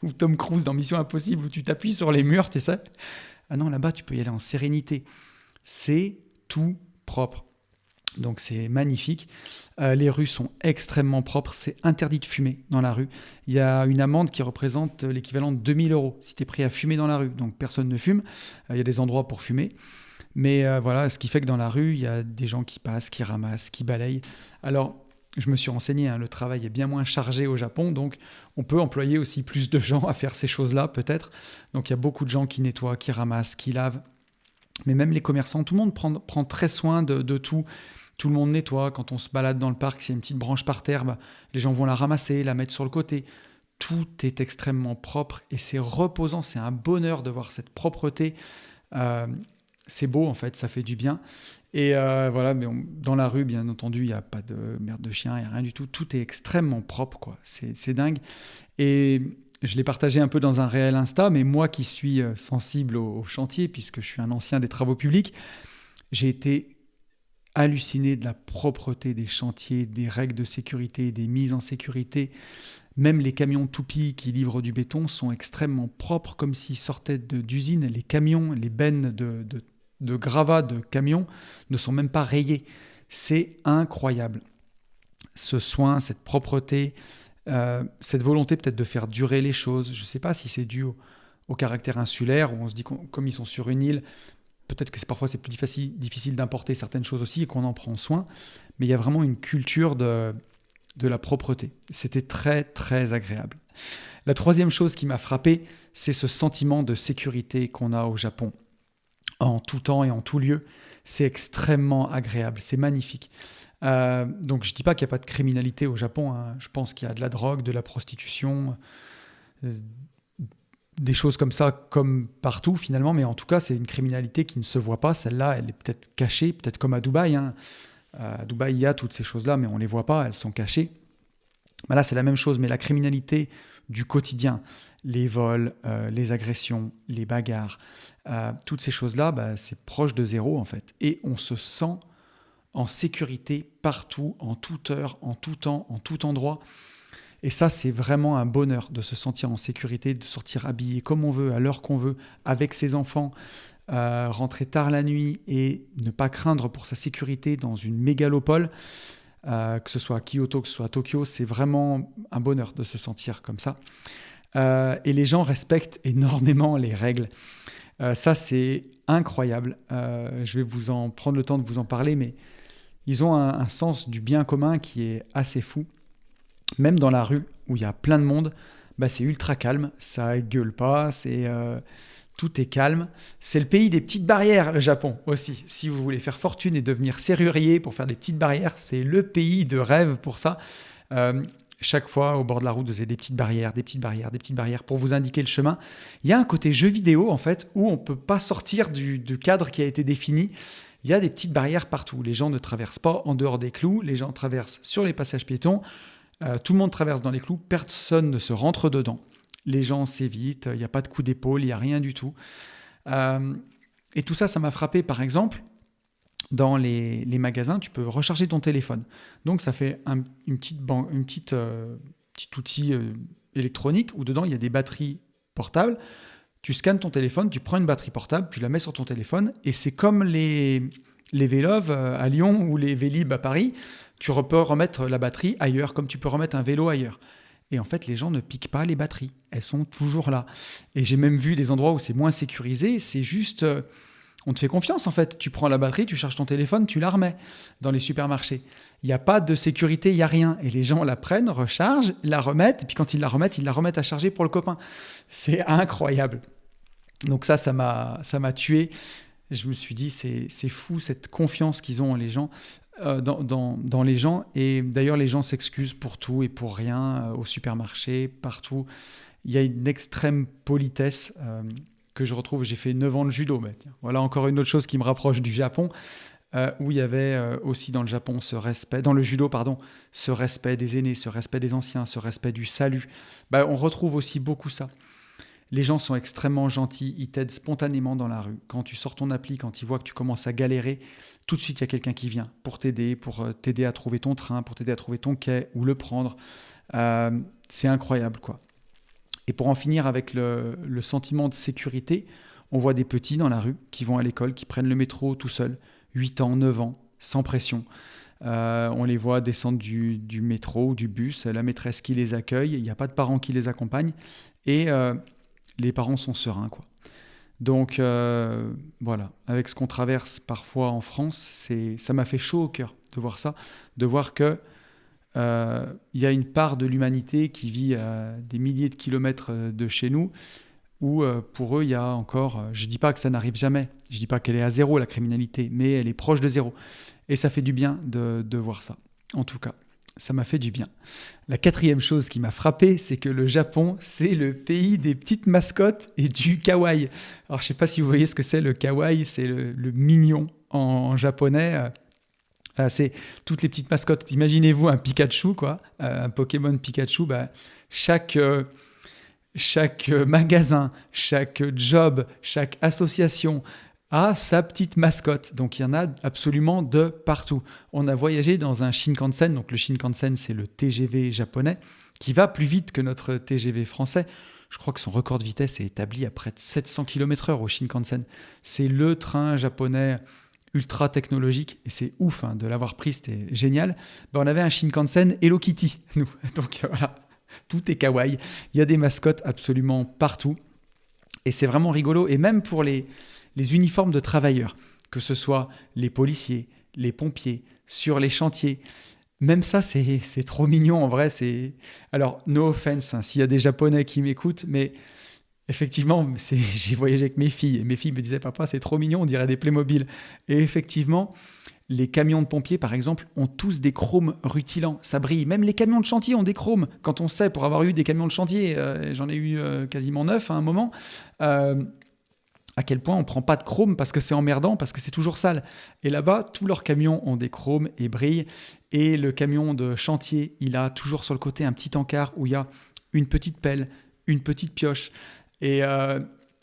[SPEAKER 1] Ou Tom Cruise dans Mission Impossible, où tu t'appuies sur les murs, tu sais. Ah non, là-bas, tu peux y aller en sérénité. C'est tout propre. Donc c'est magnifique. Les rues sont extrêmement propres. C'est interdit de fumer dans la rue. Il y a une amende qui représente l'équivalent de 2 000 € si tu es pris à fumer dans la rue. Donc personne ne fume. Il y a des endroits pour fumer. Mais voilà, ce qui fait que dans la rue, il y a des gens qui passent, qui ramassent, qui balayent. Alors, je me suis renseigné, hein, le travail est bien moins chargé au Japon. Donc on peut employer aussi plus de gens à faire ces choses-là peut-être. Donc il y a beaucoup de gens qui nettoient, qui ramassent, qui lavent. Mais même les commerçants, tout le monde prend très soin de tout. Tout le monde nettoie. Quand on se balade dans le parc, s'il y a une petite branche par terre, les gens vont la ramasser, la mettre sur le côté. Tout est extrêmement propre et c'est reposant. C'est un bonheur de voir cette propreté. C'est beau en fait, ça fait du bien. Et voilà, mais dans la rue, bien entendu, il n'y a pas de merde de chien, il n'y a rien du tout. Tout est extrêmement propre, quoi. C'est dingue. Et je l'ai partagé un peu dans un réel Insta, mais moi qui suis sensible au chantier, puisque je suis un ancien des travaux publics, j'ai été halluciné de la propreté des chantiers, des règles de sécurité, des mises en sécurité. Même les camions toupies qui livrent du béton sont extrêmement propres, comme s'ils sortaient d'usine. Les camions, les bennes de gravats de camions ne sont même pas rayés. C'est incroyable. Ce soin, cette propreté, cette volonté peut-être de faire durer les choses. Je ne sais pas si c'est dû au caractère insulaire, où on se dit comme ils sont sur une île, peut-être que parfois c'est plus difficile d'importer certaines choses aussi et qu'on en prend soin, mais il y a vraiment une culture de la propreté. C'était très, très agréable. La troisième chose qui m'a frappé, c'est ce sentiment de sécurité qu'on a au Japon. En tout temps et en tout lieu, c'est extrêmement agréable, c'est magnifique. Donc je ne dis pas qu'il n'y a pas de criminalité au Japon, hein. Je pense qu'il y a de la drogue, de la prostitution, des choses comme ça, comme partout finalement, mais en tout cas c'est une criminalité qui ne se voit pas. Celle-là, elle est peut-être cachée, peut-être comme à Dubaï, hein. À Dubaï, il y a toutes ces choses-là, mais on ne les voit pas, elles sont cachées. Ben là, c'est la même chose, mais la criminalité du quotidien, les vols, les agressions, les bagarres, toutes ces choses-là, c'est proche de zéro en fait. Et on se sent en sécurité partout, en toute heure, en tout temps, en tout endroit. Et ça, c'est vraiment un bonheur de se sentir en sécurité, de sortir habillé comme on veut, à l'heure qu'on veut, avec ses enfants, rentrer tard la nuit et ne pas craindre pour sa sécurité dans une mégalopole, que ce soit à Kyoto, que ce soit à Tokyo, c'est vraiment un bonheur de se sentir comme ça. Et les gens respectent énormément les règles. Ça, c'est incroyable. Je vais prendre le temps de vous en parler, mais ils ont un sens du bien commun qui est assez fou. Même dans la rue, où il y a plein de monde, c'est ultra calme, ça gueule pas, tout est calme. C'est le pays des petites barrières, le Japon aussi. Si vous voulez faire fortune et devenir serrurier pour faire des petites barrières, c'est le pays de rêve pour ça. Chaque fois, au bord de la route, vous avez des petites barrières, des petites barrières, des petites barrières pour vous indiquer le chemin. Il y a un côté jeu vidéo, en fait, où on ne peut pas sortir du cadre qui a été défini. Il y a des petites barrières partout. Les gens ne traversent pas en dehors des clous. Les gens traversent sur les passages piétons. Tout le monde traverse dans les clous. Personne ne se rentre dedans. Les gens s'évitent. Il n'y a pas de coup d'épaule. Il n'y a rien du tout. Et tout ça, ça m'a frappé, par exemple. Dans les magasins, tu peux recharger ton téléphone. Donc, ça fait un petit outil électronique où dedans, il y a des batteries portables. Tu scannes ton téléphone, tu prends une batterie portable, tu la mets sur ton téléphone et c'est comme les Vélov à Lyon ou les Vélib à Paris. Tu peux remettre la batterie ailleurs comme tu peux remettre un vélo ailleurs. Et en fait, les gens ne piquent pas les batteries. Elles sont toujours là. Et j'ai même vu des endroits où c'est moins sécurisé. C'est juste... on te fait confiance en fait. Tu prends la batterie, tu charges ton téléphone, tu la remets dans les supermarchés. Il n'y a pas de sécurité, il n'y a rien. Et les gens la prennent, rechargent, la remettent. Et puis quand ils la remettent à charger pour le copain. C'est incroyable. Donc ça m'a tué. Je me suis dit, c'est fou cette confiance qu'ils ont les gens, dans les gens. Et d'ailleurs, les gens s'excusent pour tout et pour rien, au supermarché, partout. Il y a une extrême politesse que je retrouve. J'ai fait 9 ans de judo. Tiens, voilà encore une autre chose qui me rapproche du Japon, où il y avait aussi dans le Japon dans le judo, ce respect des aînés, ce respect des anciens, ce respect du salut. On retrouve aussi beaucoup ça. Les gens sont extrêmement gentils, ils t'aident spontanément dans la rue. Quand tu sors ton appli, quand ils voient que tu commences à galérer, tout de suite, il y a quelqu'un qui vient pour t'aider à trouver ton train, pour t'aider à trouver ton quai ou le prendre. C'est incroyable, quoi. Et pour en finir avec le sentiment de sécurité, on voit des petits dans la rue qui vont à l'école, qui prennent le métro tout seuls, 8 ans, 9 ans, sans pression. On les voit descendre du métro ou du bus, la maîtresse qui les accueille, il n'y a pas de parents qui les accompagnent. Et... les parents sont sereins, quoi. Donc, voilà. Avec ce qu'on traverse parfois en France, ça m'a fait chaud au cœur de voir ça, de voir que y a une part de l'humanité qui vit à des milliers de kilomètres de chez nous, où pour eux, il y a encore... je ne dis pas que ça n'arrive jamais, je ne dis pas qu'elle est à zéro, la criminalité, mais elle est proche de zéro. Et ça fait du bien de voir ça, en tout cas. Ça m'a fait du bien. La quatrième chose qui m'a frappé, c'est que le Japon, c'est le pays des petites mascottes et du kawaii. Alors, je ne sais pas si vous voyez ce que c'est le kawaii, c'est le mignon en japonais. C'est toutes les petites mascottes. Imaginez-vous un Pikachu, quoi, un Pokémon Pikachu. Chaque magasin, chaque job, chaque association a sa petite mascotte. Donc, il y en a absolument de partout. On a voyagé dans un Shinkansen. Donc, le Shinkansen, c'est le TGV japonais qui va plus vite que notre TGV français. Je crois que son record de vitesse est établi à près de 700 km/h au Shinkansen. C'est le train japonais ultra technologique et c'est ouf de l'avoir pris, c'était génial. On avait un Shinkansen Hello Kitty, nous. Donc, voilà, tout est kawaii. Il y a des mascottes absolument partout. Et c'est vraiment rigolo. Et même pour les uniformes de travailleurs, que ce soit les policiers, les pompiers, sur les chantiers, même ça, c'est trop mignon en vrai. Alors, no offense, s'il y a des Japonais qui m'écoutent, mais effectivement, j'ai voyagé avec mes filles. Et mes filles me disaient, papa, c'est trop mignon, on dirait des Playmobil. Et effectivement, les camions de pompiers, par exemple, ont tous des chromes rutilants. Ça brille. Même les camions de chantier ont des chromes. Quand on sait, pour avoir eu des camions de chantier, j'en ai eu quasiment 9 à un moment, à quel point on ne prend pas de chrome parce que c'est emmerdant, parce que c'est toujours sale. Et là-bas, tous leurs camions ont des chromes et brillent. Et le camion de chantier, il a toujours sur le côté un petit encart où il y a une petite pelle, une petite pioche. Et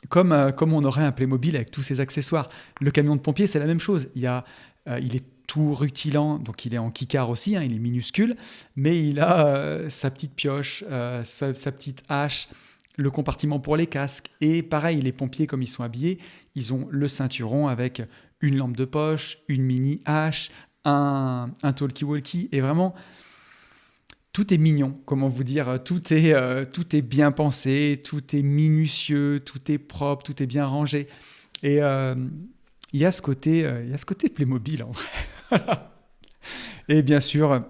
[SPEAKER 1] comme on aurait un Playmobil avec tous ses accessoires. Le camion de pompier, c'est la même chose. Il est tout rutilant, donc il est en kikar aussi, il est minuscule, mais il a sa petite pioche, sa petite hache, le compartiment pour les casques. Et pareil, les pompiers, comme ils sont habillés, ils ont le ceinturon avec une lampe de poche, une mini hache, un talkie-walkie. Et vraiment, tout est mignon, comment vous dire, tout est bien pensé, tout est minutieux, tout est propre, tout est bien rangé. Et il y a ce côté Playmobil en vrai. Et bien sûr,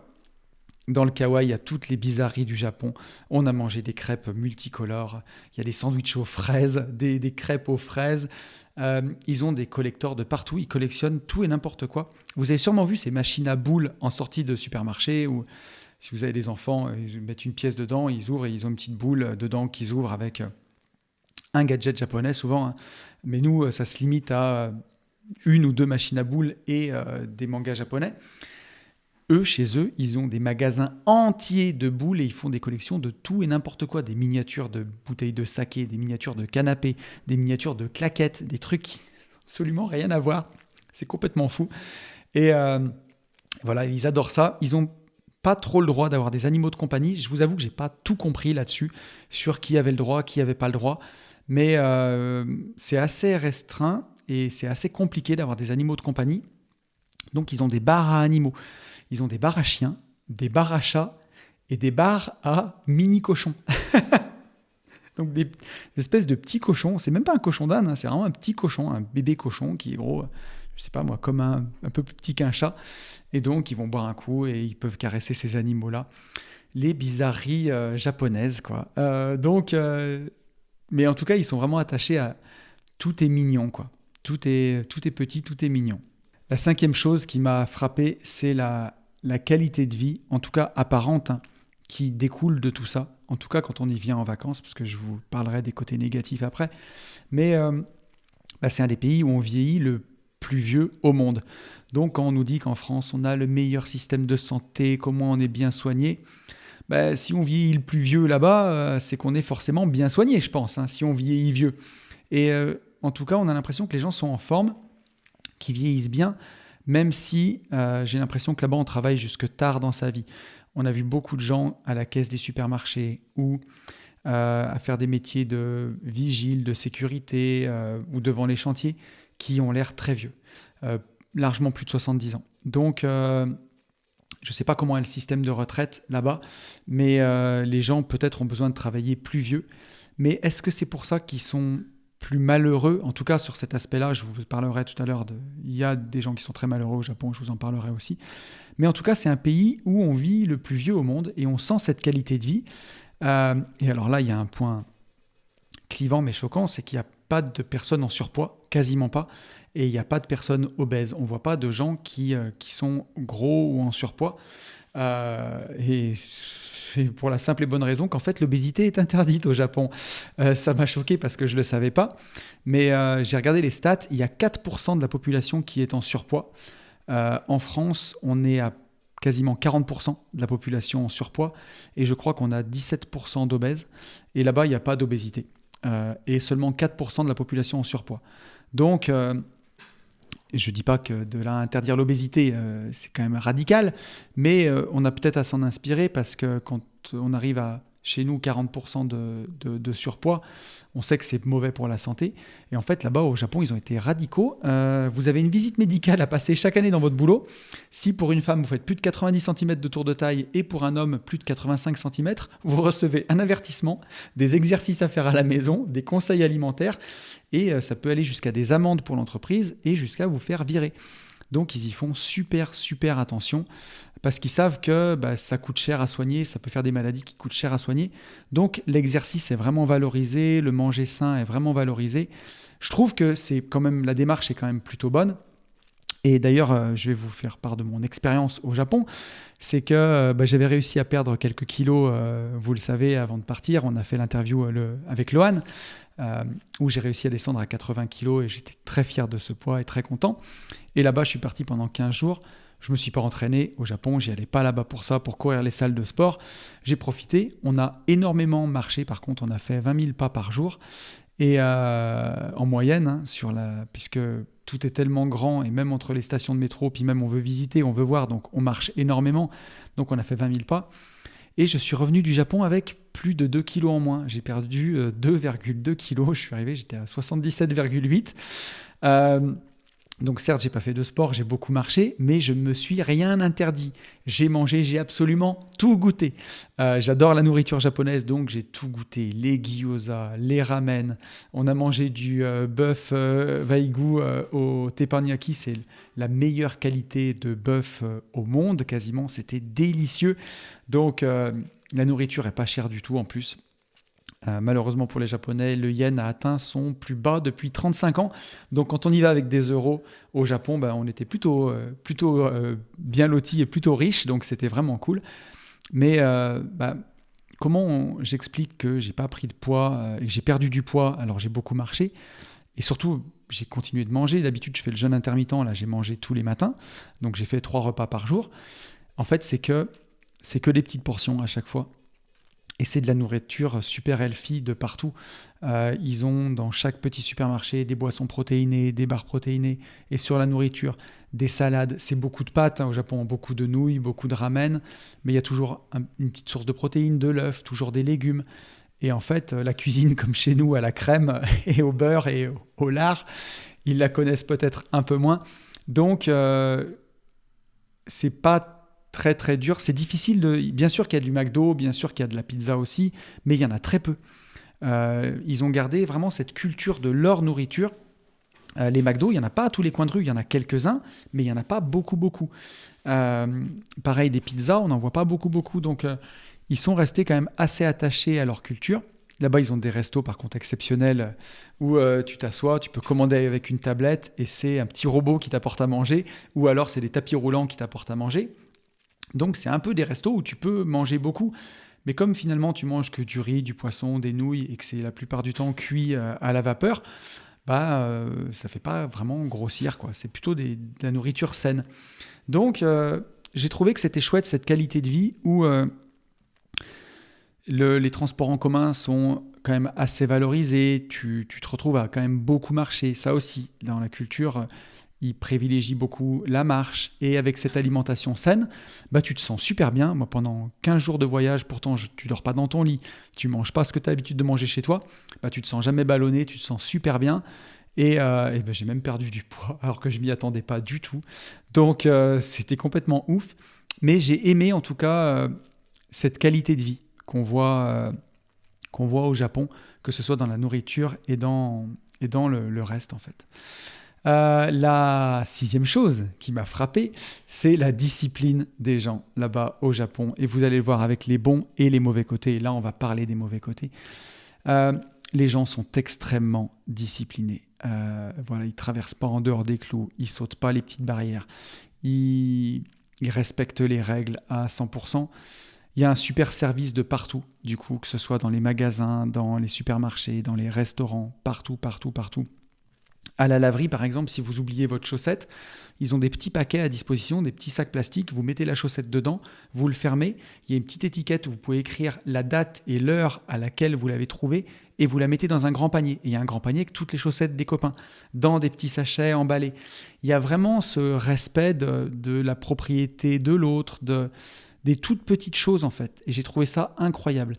[SPEAKER 1] dans le kawaii, il y a toutes les bizarreries du Japon. On a mangé des crêpes multicolores, il y a des sandwichs aux fraises, des crêpes aux fraises. Ils ont des collecteurs de partout, ils collectionnent tout et n'importe quoi. Vous avez sûrement vu ces machines à boules en sortie de supermarché où si vous avez des enfants, ils mettent une pièce dedans, ils ouvrent et ils ont une petite boule dedans qu'ils ouvrent avec un gadget japonais souvent. Mais nous, ça se limite à une ou deux machines à boules et des mangas japonais. Eux, chez eux, ils ont des magasins entiers de boules et ils font des collections de tout et n'importe quoi. Des miniatures de bouteilles de saké, des miniatures de canapés, des miniatures de claquettes, des trucs qui n'ont absolument rien à voir. C'est complètement fou. Et voilà, ils adorent ça. Ils n'ont pas trop le droit d'avoir des animaux de compagnie. Je vous avoue que je n'ai pas tout compris là-dessus, sur qui avait le droit, qui n'avait pas le droit. Mais c'est assez restreint et c'est assez compliqué d'avoir des animaux de compagnie. Donc, ils ont des bars à animaux. Ils ont des bars à chiens, des bars à chats et des bars à mini-cochons. Donc, des espèces de petits cochons. C'est même pas un cochon d'âne, c'est vraiment un petit cochon, un bébé cochon qui est gros, je sais pas moi, comme un peu plus petit qu'un chat. Et donc, ils vont boire un coup et ils peuvent caresser ces animaux-là. Les bizarreries japonaises, quoi. Mais en tout cas, ils sont vraiment attachés à... Tout est mignon, quoi. Tout est petit, tout est mignon. La cinquième chose qui m'a frappé, c'est la qualité de vie, en tout cas apparente, qui découle de tout ça. En tout cas, quand on y vient en vacances, parce que je vous parlerai des côtés négatifs après. Mais c'est un des pays où on vieillit le plus vieux au monde. Donc, quand on nous dit qu'en France, on a le meilleur système de santé, comment on est bien soigné, si on vieillit le plus vieux là-bas, c'est qu'on est forcément bien soigné, je pense, si on vieillit vieux. Et en tout cas, on a l'impression que les gens sont en forme, qu'ils vieillissent bien, même si j'ai l'impression que là-bas, on travaille jusque tard dans sa vie. On a vu beaucoup de gens à la caisse des supermarchés ou à faire des métiers de vigile, de sécurité ou devant les chantiers qui ont l'air très vieux, largement plus de 70 ans. Donc, je ne sais pas comment est le système de retraite là-bas, mais les gens peut-être ont besoin de travailler plus vieux. Mais est-ce que c'est pour ça qu'ils sont plus malheureux? En tout cas, sur cet aspect-là, je vous parlerai tout à l'heure. Il y a des gens qui sont très malheureux au Japon, je vous en parlerai aussi. Mais en tout cas, c'est un pays où on vit le plus vieux au monde et on sent cette qualité de vie. Et alors là, il y a un point clivant mais choquant, c'est qu'il n'y a pas de personnes en surpoids, quasiment pas. Et il n'y a pas de personnes obèses. On ne voit pas de gens qui sont gros ou en surpoids. Et c'est pour la simple et bonne raison qu'en fait, l'obésité est interdite au Japon. Ça m'a choqué parce que je ne le savais pas. Mais j'ai regardé les stats. Il y a 4% de la population qui est en surpoids. En France, on est à quasiment 40% de la population en surpoids. Et je crois qu'on a 17% d'obèses. Et là-bas, il n'y a pas d'obésité. Et seulement 4% de la population en surpoids. Donc... je ne dis pas que de là interdire l'obésité, c'est quand même radical, mais on a peut-être à s'en inspirer parce que quand on arrive à chez nous 40% de surpoids, on sait que c'est mauvais pour la santé. Et en fait, là-bas, au Japon, ils ont été radicaux. Vous avez une visite médicale à passer chaque année dans votre boulot. Si pour une femme, vous faites plus de 90 cm de tour de taille et pour un homme, plus de 85 cm, vous recevez un avertissement, des exercices à faire à la maison, des conseils alimentaires et ça peut aller jusqu'à des amendes pour l'entreprise et jusqu'à vous faire virer. Donc, ils y font super, super attention parce qu'ils savent que ça coûte cher à soigner, ça peut faire des maladies qui coûtent cher à soigner. Donc, l'exercice est vraiment valorisé, le manger sain est vraiment valorisé. Je trouve que la démarche est quand même plutôt bonne. Et d'ailleurs, je vais vous faire part de mon expérience au Japon. C'est que j'avais réussi à perdre quelques kilos, vous le savez, avant de partir. On a fait l'interview avec Lohan, où j'ai réussi à descendre à 80 kilos et j'étais très fier de ce poids et très content. Et là-bas, je suis parti pendant 15 jours. Je ne me suis pas entraîné au Japon, j'y allais pas là-bas pour ça, pour courir les salles de sport. J'ai profité, on a énormément marché, par contre on a fait 20 000 pas par jour. Et en moyenne, puisque tout est tellement grand, et même entre les stations de métro, puis même on veut visiter, on veut voir, donc on marche énormément. Donc on a fait 20 000 pas. Et je suis revenu du Japon avec plus de 2 kilos en moins. J'ai perdu 2,2 kilos, je suis arrivé, j'étais à 77,8. Donc certes, j'ai pas fait de sport, j'ai beaucoup marché, mais je ne me suis rien interdit. J'ai mangé, j'ai absolument tout goûté. J'adore la nourriture japonaise, donc j'ai tout goûté. Les gyoza, les ramen. On a mangé du bœuf wagyu au teppanyaki, c'est la meilleure qualité de bœuf au monde, quasiment. C'était délicieux. Donc la nourriture est pas chère du tout en plus. Malheureusement pour les Japonais, le yen a atteint son plus bas depuis 35 ans. Donc quand on y va avec des euros au Japon, on était plutôt bien lotis et plutôt riches. Donc c'était vraiment cool. Mais comment j'explique que j'ai pas pris de poids et que j'ai perdu du poids alors j'ai beaucoup marché. Et surtout, j'ai continué de manger. D'habitude, je fais le jeûne intermittent. Là, j'ai mangé tous les matins. Donc j'ai fait 3 repas par jour. En fait, c'est que des petites portions à chaque fois. Et c'est de la nourriture super healthy de partout. Ils ont dans chaque petit supermarché des boissons protéinées, des barres protéinées. Et sur la nourriture, des salades. C'est beaucoup de pâtes au Japon, beaucoup de nouilles, beaucoup de ramen. Mais il y a toujours une petite source de protéines, de l'œuf, toujours des légumes. Et en fait, la cuisine comme chez nous à la crème et au beurre et au lard, ils la connaissent peut-être un peu moins. Donc, c'est pas très très dur, c'est difficile bien sûr qu'il y a du McDo, bien sûr qu'il y a de la pizza aussi, mais il y en a très peu. Ils ont gardé vraiment cette culture de leur nourriture. Les McDo, il n'y en a pas à tous les coins de rue, il y en a quelques-uns, mais il n'y en a pas beaucoup. Pareil, des pizzas, on n'en voit pas beaucoup. Donc ils sont restés quand même assez attachés à leur culture. Là-bas, ils ont des restos par contre exceptionnels où tu t'assois, tu peux commander avec une tablette et c'est un petit robot qui t'apporte à manger, ou alors c'est des tapis roulants qui t'apportent à manger. Donc c'est un peu des restos où tu peux manger beaucoup, mais comme finalement tu manges que du riz, du poisson, des nouilles et que c'est la plupart du temps cuit à la vapeur, ça fait pas vraiment grossir, quoi. C'est plutôt de la nourriture saine. Donc j'ai trouvé que c'était chouette cette qualité de vie où les transports en commun sont quand même assez valorisés, tu te retrouves à quand même beaucoup marcher, ça aussi dans la culture. Ils privilégient beaucoup la marche et avec cette alimentation saine, tu te sens super bien. Moi, pendant 15 jours de voyage, pourtant, tu dors pas dans ton lit, tu manges pas ce que tu as l'habitude de manger chez toi, tu te sens jamais ballonné, tu te sens super bien. Et j'ai même perdu du poids alors que je m'y attendais pas du tout. Donc, c'était complètement ouf. Mais j'ai aimé en tout cas cette qualité de vie qu'on voit au Japon, que ce soit dans la nourriture et dans le reste en fait. La 6e chose qui m'a frappé, c'est la discipline des gens là-bas au Japon. Et vous allez le voir avec les bons et les mauvais côtés. Et là, on va parler des mauvais côtés. Les gens sont extrêmement disciplinés. Ils ne traversent pas en dehors des clous. Ils ne sautent pas les petites barrières. Ils respectent les règles à 100%. Il y a un super service de partout, du coup, que ce soit dans les magasins, dans les supermarchés, dans les restaurants, partout. À la laverie, par exemple, si vous oubliez votre chaussette, ils ont des petits paquets à disposition, des petits sacs plastiques. Vous mettez la chaussette dedans, vous le fermez. Il y a une petite étiquette où vous pouvez écrire la date et l'heure à laquelle vous l'avez trouvée et vous la mettez dans un grand panier. Et il y a un grand panier avec toutes les chaussettes des copains, dans des petits sachets emballés. Il y a vraiment ce respect de la propriété de l'autre, des toutes petites choses en fait. Et j'ai trouvé ça incroyable.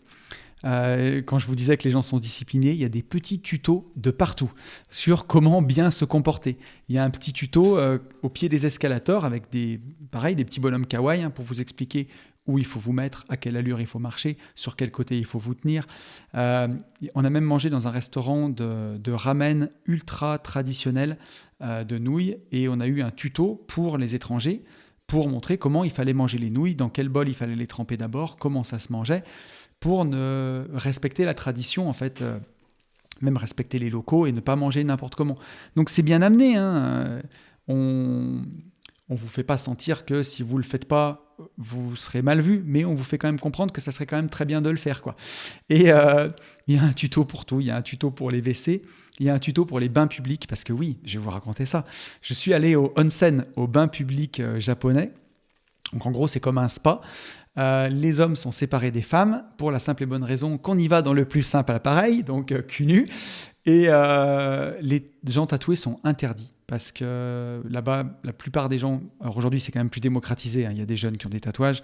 [SPEAKER 1] Quand je vous disais que les gens sont disciplinés, il y a des petits tutos de partout sur comment bien se comporter. Il y a un petit tuto au pied des escalators avec des petits bonhommes kawaii pour vous expliquer où il faut vous mettre, à quelle allure il faut marcher, sur quel côté il faut vous tenir. On a même mangé dans un restaurant de ramen ultra traditionnel de nouilles et on a eu un tuto pour les étrangers pour montrer comment il fallait manger les nouilles, dans quel bol il fallait les tremper d'abord, comment ça se mangeait, pour ne respecter la tradition, en fait, même respecter les locaux et ne pas manger n'importe comment. Donc c'est bien amené, hein. On vous fait pas sentir que si vous le faites pas, vous serez mal vu, mais on vous fait quand même comprendre que ça serait quand même très bien de le faire, quoi. Et il y a un tuto pour tout, il y a un tuto pour les WC, il y a un tuto pour les bains publics, parce que oui, je vais vous raconter ça. Je suis allé au onsen, au bain public japonais. Donc en gros, c'est comme un spa. Les hommes sont séparés des femmes pour la simple et bonne raison qu'on y va dans le plus simple appareil, donc cul nu. Et les gens tatoués sont interdits parce que là-bas, la plupart des gens... Alors aujourd'hui, c'est quand même plus démocratisé, hein. Il y a des jeunes qui ont des tatouages,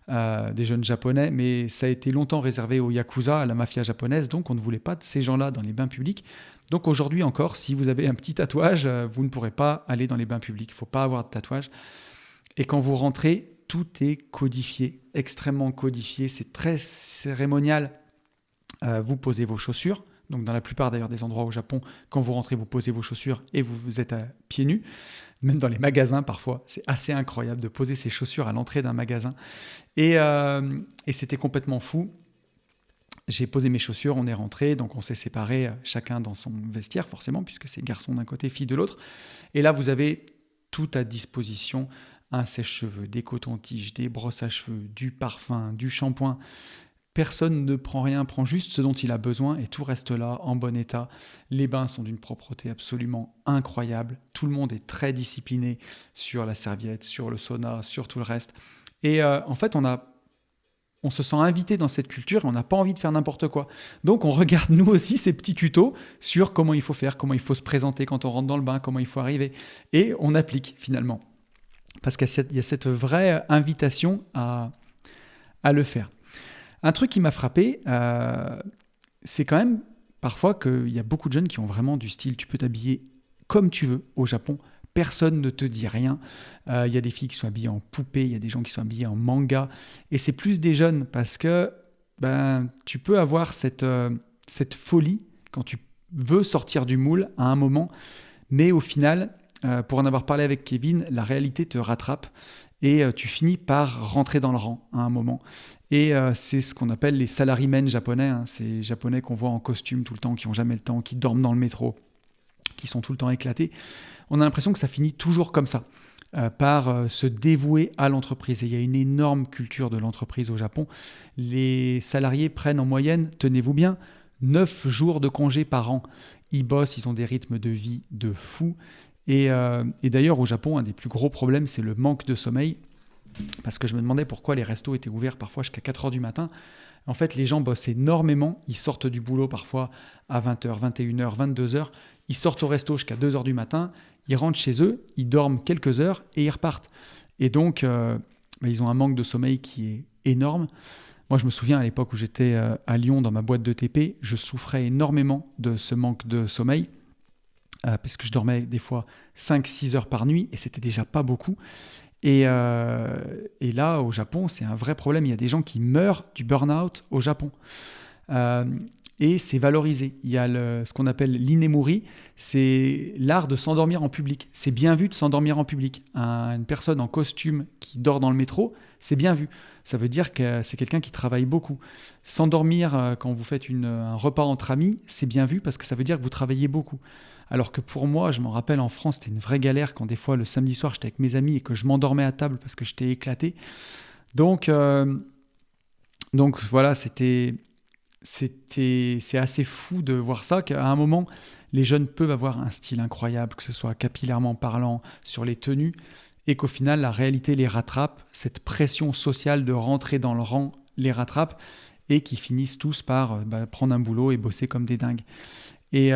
[SPEAKER 1] des jeunes japonais, mais ça a été longtemps réservé aux yakuza, à la mafia japonaise, donc on ne voulait pas de ces gens-là dans les bains publics. Donc aujourd'hui encore, si vous avez un petit tatouage, vous ne pourrez pas aller dans les bains publics. Il ne faut pas avoir de tatouage. Et quand vous rentrez, tout est codifié, extrêmement codifié. C'est très cérémonial. Vous posez vos chaussures. Donc dans la plupart d'ailleurs des endroits au Japon, quand vous rentrez, vous posez vos chaussures et vous êtes à pieds nus. Même dans les magasins parfois, c'est assez incroyable de poser ses chaussures à l'entrée d'un magasin. Et c'était complètement fou. J'ai posé mes chaussures, on est rentré, donc on s'est séparés, chacun dans son vestiaire forcément, puisque c'est garçon d'un côté, fille de l'autre. Et là, vous avez tout à disposition, un sèche-cheveux, des cotons-tiges, des brosses à cheveux, du parfum, du shampoing. Personne ne prend rien, prend juste ce dont il a besoin et tout reste là, en bon état. Les bains sont d'une propreté absolument incroyable. Tout le monde est très discipliné sur la serviette, sur le sauna, sur tout le reste. Et en fait, on se sent invité dans cette culture et on n'a pas envie de faire n'importe quoi. Donc on regarde nous aussi ces petits tutos sur comment il faut faire, comment il faut se présenter quand on rentre dans le bain, comment il faut arriver. Et on applique finalement. Parce qu'il y a cette vraie invitation à le faire. Un truc qui m'a frappé, c'est quand même parfois qu'il y a beaucoup de jeunes qui ont vraiment du style. Tu peux t'habiller comme tu veux au Japon. Personne ne te dit rien. Il y a des filles qui sont habillées en poupée, il y a des gens qui sont habillés en manga. Et c'est plus des jeunes parce que tu peux avoir cette folie quand tu veux sortir du moule à un moment. Mais au final, pour en avoir parlé avec Kevin, la réalité te rattrape et tu finis par rentrer dans le rang à un moment. Et c'est ce qu'on appelle les salarymen japonais. Hein. Ces japonais qu'on voit en costume tout le temps, qui n'ont jamais le temps, qui dorment dans le métro, qui sont tout le temps éclatés. On a l'impression que ça finit toujours comme ça, par se dévouer à l'entreprise. Et il y a une énorme culture de l'entreprise au Japon. Les salariés prennent en moyenne, tenez-vous bien, 9 jours de congé par an. Ils bossent, ils ont des rythmes de vie de fou. Et d'ailleurs, au Japon, un des plus gros problèmes, c'est le manque de sommeil. Parce que je me demandais pourquoi les restos étaient ouverts parfois jusqu'à 4h du matin. En fait, les gens bossent énormément. Ils sortent du boulot parfois à 20h, 21h, 22h. Ils sortent au resto jusqu'à 2h du matin. Ils rentrent chez eux, ils dorment quelques heures et ils repartent. Et donc, ils ont un manque de sommeil qui est énorme. Moi, je me souviens à l'époque où j'étais à Lyon dans ma boîte de TP, je souffrais énormément de ce manque de sommeil. Parce que je dormais des fois 5-6 heures par nuit et c'était déjà pas beaucoup. Et là, au Japon, c'est un vrai problème. Il y a des gens qui meurent du burn-out au Japon. Et c'est valorisé. Il y a ce qu'on appelle l'inemuri, c'est l'art de s'endormir en public. C'est bien vu de s'endormir en public. Une personne en costume qui dort dans le métro, c'est bien vu. Ça veut dire que c'est quelqu'un qui travaille beaucoup. S'endormir quand vous faites un repas entre amis, c'est bien vu parce que ça veut dire que vous travaillez beaucoup. Alors que pour moi, je m'en rappelle en France, c'était une vraie galère quand des fois le samedi soir, j'étais avec mes amis et que je m'endormais à table parce que j'étais éclaté. Donc voilà, c'est assez fou de voir ça, qu'à un moment, les jeunes peuvent avoir un style incroyable, que ce soit capillairement parlant, sur les tenues, et qu'au final, la réalité les rattrape, cette pression sociale de rentrer dans le rang les rattrape, et qu'ils finissent tous par prendre un boulot et bosser comme des dingues. Et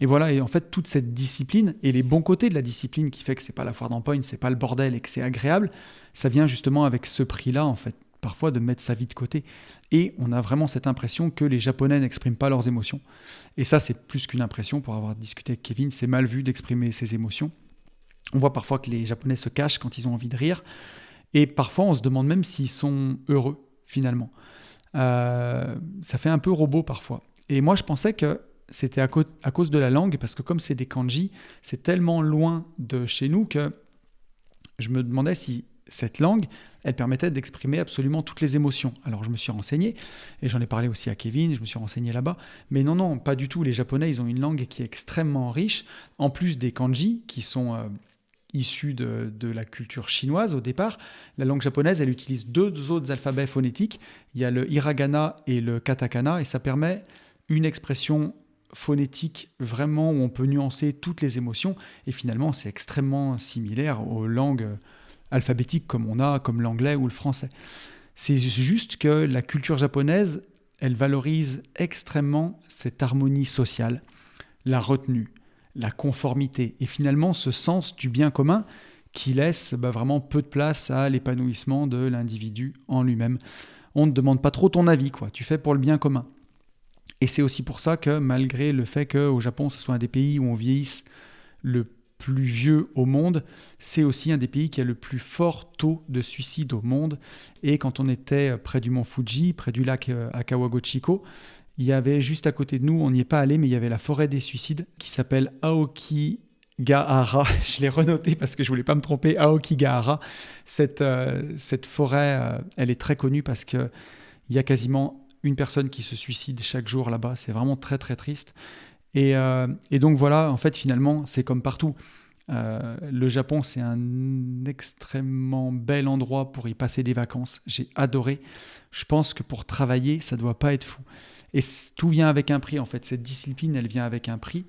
[SPEAKER 1] Et voilà, et en fait, toute cette discipline et les bons côtés de la discipline qui fait que c'est pas la foire d'empoigne, c'est pas le bordel et que c'est agréable, ça vient justement avec ce prix-là, en fait, parfois de mettre sa vie de côté. Et on a vraiment cette impression que les Japonais n'expriment pas leurs émotions. Et ça, c'est plus qu'une impression, pour avoir discuté avec Kevin, c'est mal vu d'exprimer ses émotions. On voit parfois que les Japonais se cachent quand ils ont envie de rire. Et parfois, on se demande même s'ils sont heureux, finalement. Ça fait un peu robot parfois. Et moi, je pensais que c'était à cause de la langue, parce que comme c'est des kanji, c'est tellement loin de chez nous que je me demandais si cette langue, elle permettait d'exprimer absolument toutes les émotions. Alors je me suis renseigné, et j'en ai parlé aussi à Kevin, je me suis renseigné là-bas, mais non, pas du tout. Les Japonais, ils ont une langue qui est extrêmement riche, en plus des kanji, qui sont issus de la culture chinoise au départ. La langue japonaise, elle utilise 2 autres alphabets phonétiques, il y a le hiragana et le katakana, et ça permet une expression phonétique vraiment où on peut nuancer toutes les émotions, et finalement c'est extrêmement similaire aux langues alphabétiques comme l'anglais ou le français. C'est juste que la culture japonaise, elle valorise extrêmement cette harmonie sociale, la retenue, la conformité, et finalement ce sens du bien commun qui laisse vraiment peu de place à l'épanouissement de l'individu en lui-même. On ne demande pas trop ton avis, quoi. Tu fais pour le bien commun. Et c'est aussi pour ça que malgré le fait qu'au Japon, ce soit un des pays où on vieillisse le plus vieux au monde, c'est aussi un des pays qui a le plus fort taux de suicide au monde. Et quand on était près du mont Fuji, près du lac Akawagochiko, il y avait juste à côté de nous, on n'y est pas allé, mais il y avait la forêt des suicides qui s'appelle Aokigahara. Je l'ai renoté parce que je voulais pas me tromper. Aokigahara. Cette forêt, elle est très connue parce qu'il y a quasiment une personne qui se suicide chaque jour là-bas. C'est vraiment très très triste. Et donc voilà, en fait finalement, c'est comme partout. Le Japon, c'est un extrêmement bel endroit pour y passer des vacances. J'ai adoré. Je pense que pour travailler, ça ne doit pas être fou. Et tout vient avec un prix, en fait. Cette discipline, elle vient avec un prix.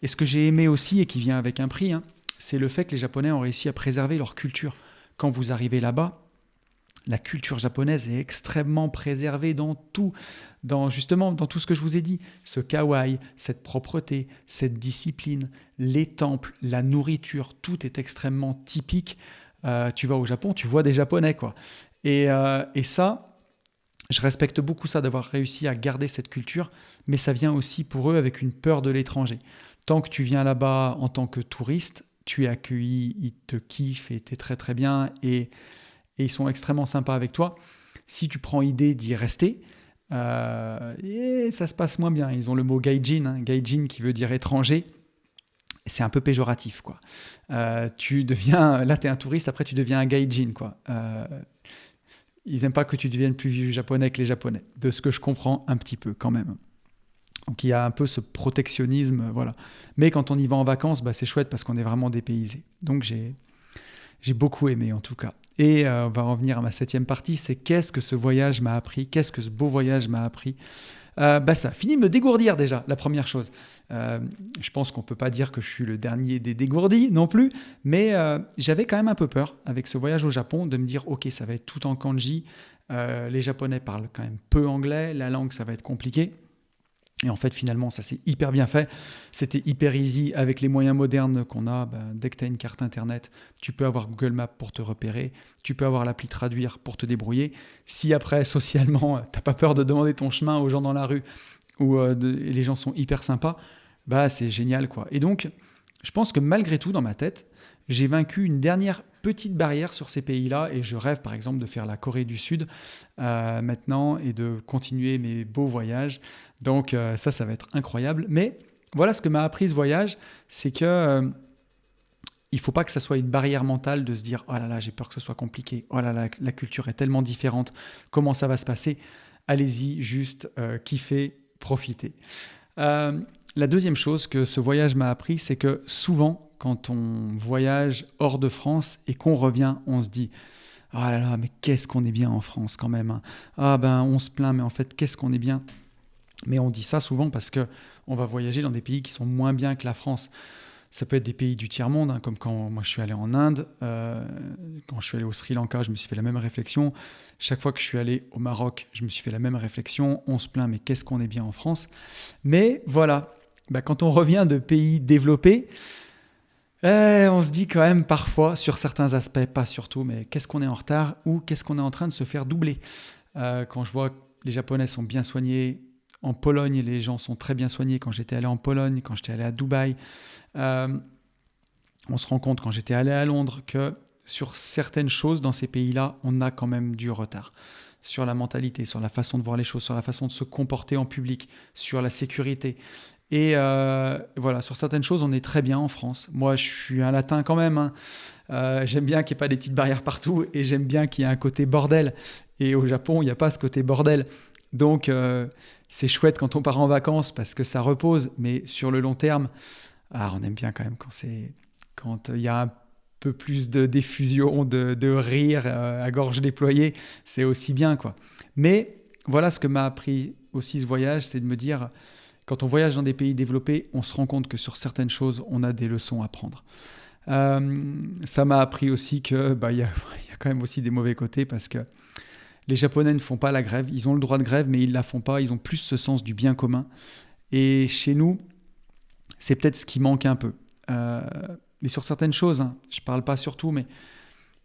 [SPEAKER 1] Et ce que j'ai aimé aussi, et qui vient avec un prix, c'est le fait que les Japonais ont réussi à préserver leur culture. Quand vous arrivez là-bas, la culture japonaise est extrêmement préservée dans tout, justement dans tout ce que je vous ai dit. Ce kawaii, cette propreté, cette discipline, les temples, la nourriture, tout est extrêmement typique. Tu vas au Japon, tu vois des Japonais, quoi. Et ça, je respecte beaucoup ça, d'avoir réussi à garder cette culture, mais ça vient aussi pour eux avec une peur de l'étranger. Tant que tu viens là-bas en tant que touriste, tu es accueilli, ils te kiffent et t'es très très bien, et ils sont extrêmement sympas avec toi. Si tu prends idée d'y rester, et ça se passe moins bien. Ils ont le mot gaijin, gaijin qui veut dire étranger. C'est un peu péjoratif, quoi. Tu deviens, là, tu es un touriste, après tu deviens un gaijin, quoi. Ils n'aiment pas que tu deviennes plus vieux japonais que les Japonais, de ce que je comprends un petit peu quand même. Donc il y a un peu ce protectionnisme, voilà. Mais quand on y va en vacances, c'est chouette parce qu'on est vraiment dépaysé. Donc j'ai beaucoup aimé en tout cas. Et on va revenir à ma 7e partie, c'est qu'est-ce que ce voyage m'a appris, qu'est-ce que ce beau voyage m'a appris. Ça finit de me dégourdir déjà, la première chose. Je pense qu'on ne peut pas dire que je suis le dernier des dégourdis non plus, mais j'avais quand même un peu peur avec ce voyage au Japon de me dire ok, ça va être tout en kanji, les Japonais parlent quand même peu anglais, la langue ça va être compliqué. Et en fait, finalement, ça s'est hyper bien fait. C'était hyper easy avec les moyens modernes qu'on a. Dès que tu as une carte Internet, tu peux avoir Google Maps pour te repérer. Tu peux avoir l'appli Traduire pour te débrouiller. Si après, socialement, tu n'as pas peur de demander ton chemin aux gens dans la rue ou les gens sont hyper sympas, c'est génial, quoi. Et donc, je pense que malgré tout, dans ma tête, j'ai vaincu une dernière petite barrière sur ces pays-là et je rêve par exemple de faire la Corée du Sud maintenant et de continuer mes beaux voyages. Donc ça va être incroyable. Mais voilà ce que m'a appris ce voyage, c'est que il ne faut pas que ça soit une barrière mentale de se dire « Oh là là, j'ai peur que ce soit compliqué. Oh là là, la culture est tellement différente. Comment ça va se passer ?» Allez-y, juste kiffez, profitez. La deuxième chose que ce voyage m'a appris, c'est que souvent, quand on voyage hors de France et qu'on revient, on se dit « Oh là là, mais qu'est-ce qu'on est bien en France quand même, hein. Ah on se plaint, mais en fait, qu'est-ce qu'on est bien ?» Mais on dit ça souvent parce qu'on va voyager dans des pays qui sont moins bien que la France. Ça peut être des pays du tiers-monde, comme quand moi je suis allé en Inde, quand je suis allé au Sri Lanka, je me suis fait la même réflexion. Chaque fois que je suis allé au Maroc, je me suis fait la même réflexion. On se plaint, mais qu'est-ce qu'on est bien en France. Mais voilà, quand on revient de pays développés, on se dit quand même parfois, sur certains aspects, pas sur tout, mais qu'est-ce qu'on est en retard ou qu'est-ce qu'on est en train de se faire doubler. Quand je vois que les Japonais sont bien soignés, en Pologne, les gens sont très bien soignés. Quand j'étais allé en Pologne, quand j'étais allé à Dubaï, on se rend compte quand j'étais allé à Londres que sur certaines choses dans ces pays-là, on a quand même du retard. Sur la mentalité, sur la façon de voir les choses, sur la façon de se comporter en public, sur la sécurité. Et voilà, sur certaines choses, on est très bien en France. Moi, je suis un latin quand même. Hein. J'aime bien qu'il n'y ait pas des petites barrières partout et j'aime bien qu'il y ait un côté bordel. Et au Japon, il n'y a pas ce côté bordel. Donc, c'est chouette quand on part en vacances parce que ça repose. Mais sur le long terme, on aime bien quand même quand il y a un peu plus de diffusion, de rire à gorge déployée. C'est aussi bien, quoi. Mais voilà ce que m'a appris aussi ce voyage, c'est de me dire... Quand on voyage dans des pays développés, on se rend compte que sur certaines choses, on a des leçons à prendre. Ça m'a appris aussi qu'il y a quand même aussi des mauvais côtés parce que les Japonais ne font pas la grève. Ils ont le droit de grève, mais ils ne la font pas. Ils ont plus ce sens du bien commun. Et chez nous, c'est peut-être ce qui manque un peu. Mais sur certaines choses, hein, je ne parle pas sur tout, mais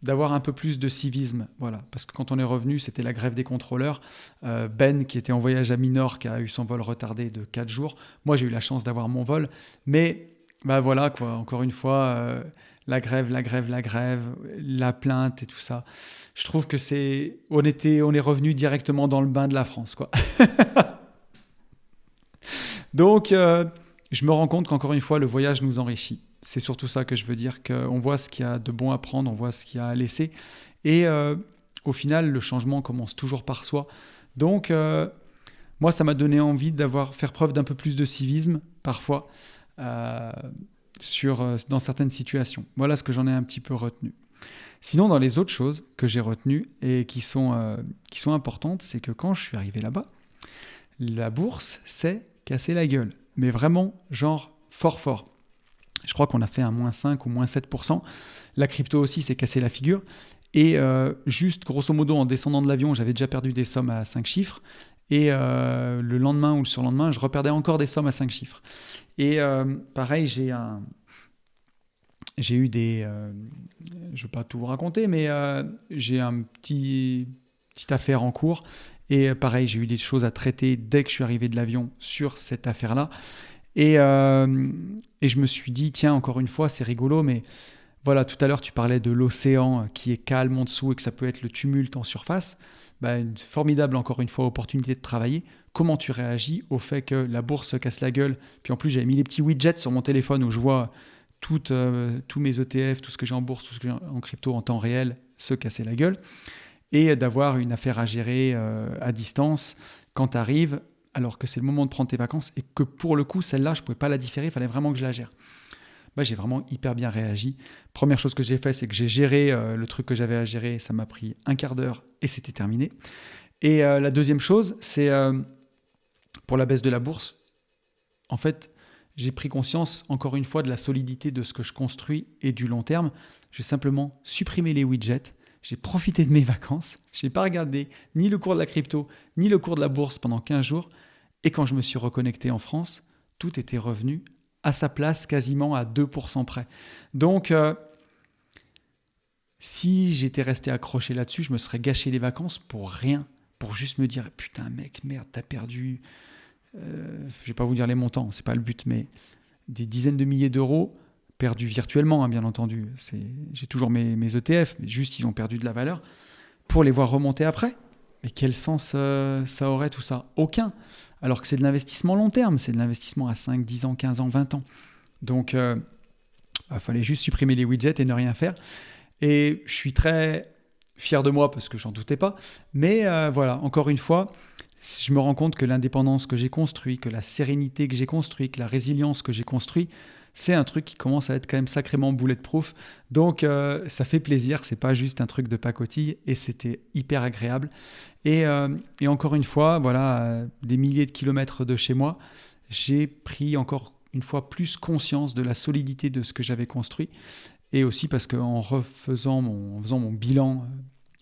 [SPEAKER 1] d'avoir un peu plus de civisme, voilà. Parce que quand on est revenu, c'était la grève des contrôleurs. Ben, qui était en voyage à Minorque, a eu son vol retardé de 4 jours. Moi, j'ai eu la chance d'avoir mon vol. Mais voilà, quoi. Encore une fois, la grève, la plainte et tout ça. Je trouve que on est revenu directement dans le bain de la France, quoi. Donc, je me rends compte qu'encore une fois, le voyage nous enrichit. C'est surtout ça que je veux dire, qu'on voit ce qu'il y a de bon à prendre, on voit ce qu'il y a à laisser. Et au final, le changement commence toujours par soi. Donc, moi, ça m'a donné envie faire preuve d'un peu plus de civisme, parfois, dans certaines situations. Voilà ce que j'en ai un petit peu retenu. Sinon, dans les autres choses que j'ai retenues et qui sont importantes, c'est que quand je suis arrivé là-bas, la bourse s'est cassée la gueule. Mais vraiment, genre, fort. Je crois qu'on a fait un -5 ou -7%. La crypto aussi s'est cassé la figure. Et juste, grosso modo, en descendant de l'avion, j'avais déjà perdu des sommes à 5 chiffres. Et le lendemain ou le surlendemain, je reperdais encore des sommes à 5 chiffres. Et pareil, j'ai eu des... je ne vais pas tout vous raconter, mais j'ai un petite affaire en cours. Et pareil, j'ai eu des choses à traiter dès que je suis arrivé de l'avion sur cette affaire-là. Et je me suis dit, tiens, encore une fois, c'est rigolo, mais voilà, tout à l'heure, tu parlais de l'océan qui est calme en dessous et que ça peut être le tumulte en surface. Une formidable, encore une fois, opportunité de travailler. Comment tu réagis au fait que la bourse se casse la gueule? Puis en plus, j'avais mis les petits widgets sur mon téléphone où je vois tous mes ETF, tout ce que j'ai en bourse, tout ce que j'ai en crypto en temps réel se casser la gueule. Et d'avoir une affaire à gérer à distance quand tu arrives, alors que c'est le moment de prendre tes vacances et que pour le coup, celle-là, je ne pouvais pas la différer, il fallait vraiment que je la gère. J'ai vraiment hyper bien réagi. Première chose que j'ai fait, c'est que j'ai géré le truc que j'avais à gérer. Ça m'a pris un quart d'heure et c'était terminé. Et la deuxième chose, c'est pour la baisse de la bourse. En fait, j'ai pris conscience, encore une fois, de la solidité de ce que je construis et du long terme. J'ai simplement supprimé les widgets. J'ai profité de mes vacances. Je n'ai pas regardé ni le cours de la crypto, ni le cours de la bourse pendant 15 jours. Et quand je me suis reconnecté en France, tout était revenu à sa place quasiment à 2% près. Donc, si j'étais resté accroché là-dessus, je me serais gâché les vacances pour rien. Pour juste me dire, putain mec, merde, t'as perdu... je ne vais pas vous dire les montants, c'est pas le but, mais des dizaines de milliers d'euros perdus virtuellement, hein, bien entendu. J'ai toujours mes ETF, mais juste ils ont perdu de la valeur pour les voir remonter après. Mais quel sens ça aurait tout ça? Aucun. Alors que c'est de l'investissement long terme, c'est de l'investissement à 5, 10 ans, 15 ans, 20 ans. Donc, fallait juste supprimer les widgets et ne rien faire. Et je suis très fier de moi parce que j'en doutais pas. Mais voilà, encore une fois, je me rends compte que l'indépendance que j'ai construite, que la sérénité que j'ai construite, que la résilience que j'ai construite, c'est un truc qui commence à être quand même sacrément bulletproof. Donc, ça fait plaisir. C'est pas juste un truc de pacotille et c'était hyper agréable. Et encore une fois, voilà, des milliers de kilomètres de chez moi, j'ai pris encore une fois plus conscience de la solidité de ce que j'avais construit. Et aussi parce qu'en faisant mon bilan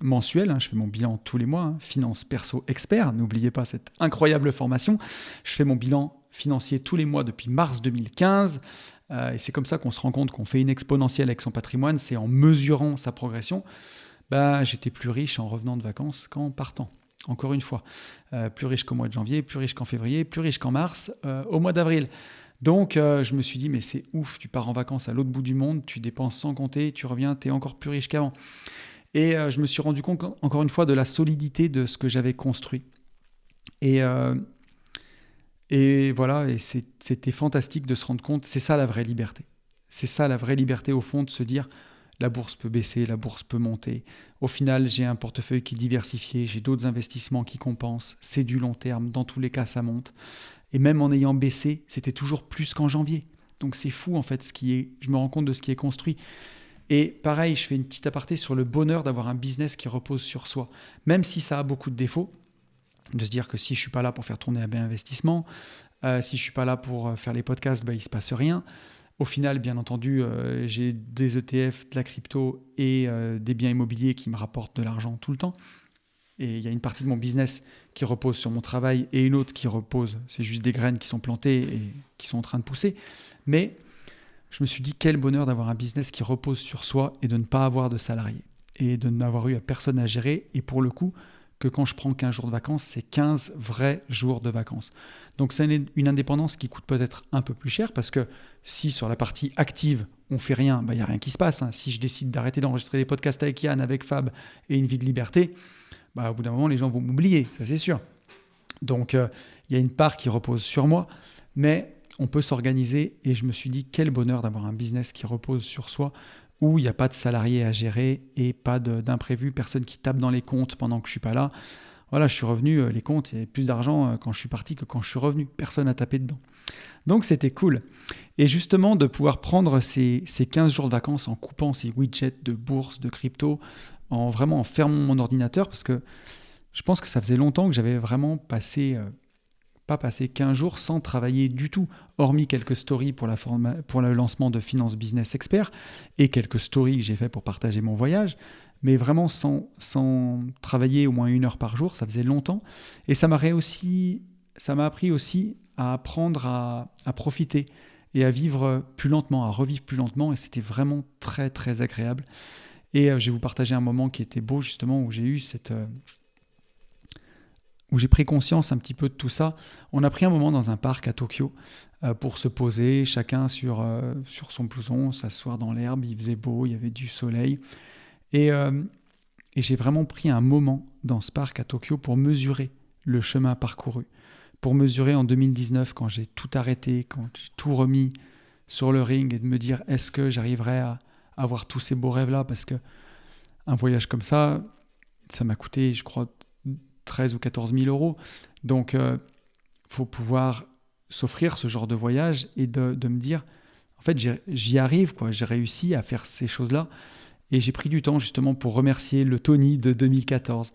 [SPEAKER 1] mensuel, hein, je fais mon bilan tous les mois, hein, finance perso expert, n'oubliez pas cette incroyable formation, je fais mon bilan financier tous les mois depuis mars 2015. Et c'est comme ça qu'on se rend compte qu'on fait une exponentielle avec son patrimoine. C'est en mesurant sa progression. J'étais plus riche en revenant de vacances qu'en partant. Encore une fois, plus riche qu'au mois de janvier, plus riche qu'en février, plus riche qu'en mars, au mois d'avril. Donc, je me suis dit, mais c'est ouf, tu pars en vacances à l'autre bout du monde, tu dépenses sans compter, tu reviens, tu es encore plus riche qu'avant. Et je me suis rendu compte, encore une fois, de la solidité de ce que j'avais construit. Et voilà, et c'était fantastique de se rendre compte, c'est ça la vraie liberté. C'est ça la vraie liberté, au fond, de se dire, la bourse peut baisser, la bourse peut monter. Au final, j'ai un portefeuille qui est diversifié, j'ai d'autres investissements qui compensent, c'est du long terme, dans tous les cas, ça monte. Et même en ayant baissé, c'était toujours plus qu'en janvier. Donc c'est fou en fait, je me rends compte de ce qui est construit. Et pareil, je fais une petite aparté sur le bonheur d'avoir un business qui repose sur soi. Même si ça a beaucoup de défauts, de se dire que si je ne suis pas là pour faire tourner AB Investissement, si je ne suis pas là pour faire les podcasts, il ne se passe rien. Au final, bien entendu, j'ai des ETF, de la crypto et des biens immobiliers qui me rapportent de l'argent tout le temps. Et il y a une partie de mon business qui repose sur mon travail et une autre qui repose, c'est juste des graines qui sont plantées et qui sont en train de pousser. Mais je me suis dit, quel bonheur d'avoir un business qui repose sur soi et de ne pas avoir de salariés et de n'avoir eu à personne à gérer. Et pour le coup, que quand je prends 15 jours de vacances, c'est 15 vrais jours de vacances. Donc c'est une indépendance qui coûte peut-être un peu plus cher parce que si sur la partie active, on fait rien, il n'y a rien qui se passe. Si je décide d'arrêter d'enregistrer des podcasts avec Yann, avec Fab et une vie de liberté, au bout d'un moment, les gens vont m'oublier, ça c'est sûr. Donc, il y a une part qui repose sur moi, mais on peut s'organiser et je me suis dit, quel bonheur d'avoir un business qui repose sur soi, où il n'y a pas de salariés à gérer et pas d'imprévu, personne qui tape dans les comptes pendant que je ne suis pas là. Voilà, je suis revenu, les comptes, il y avait plus d'argent quand je suis parti que quand je suis revenu. Personne n'a tapé dedans. Donc, c'était cool. Et justement, de pouvoir prendre ces 15 jours de vacances en coupant ces widgets de bourse, de crypto, en fermant mon ordinateur, parce que je pense que ça faisait longtemps que j'avais vraiment pas passé 15 jours sans travailler du tout, hormis quelques stories pour le lancement de Finance Business Expert et quelques stories que j'ai fait pour partager mon voyage, mais vraiment sans travailler au moins 1 heure par jour, ça faisait longtemps. Et ça m'a appris aussi à apprendre à profiter et à vivre plus lentement, à revivre plus lentement, et c'était vraiment très très agréable. Et je vais vous partager un moment qui était beau justement, où j'ai eu où j'ai pris conscience un petit peu de tout ça. On a pris un moment dans un parc à Tokyo pour se poser, chacun sur son blouson, s'asseoir dans l'herbe, il faisait beau, il y avait du soleil. Et j'ai vraiment pris un moment dans ce parc à Tokyo pour mesurer le chemin parcouru, pour mesurer en 2019 quand j'ai tout arrêté, quand j'ai tout remis sur le ring et de me dire est-ce que j'arriverai à avoir tous ces beaux rêves-là, parce que un voyage comme ça m'a coûté, je crois, 13 ou 14 000 euros. Donc, faut pouvoir s'offrir ce genre de voyage et de me dire, en fait, j'y arrive, quoi. J'ai réussi à faire ces choses-là. Et j'ai pris du temps, justement, pour remercier le Tony de 2014,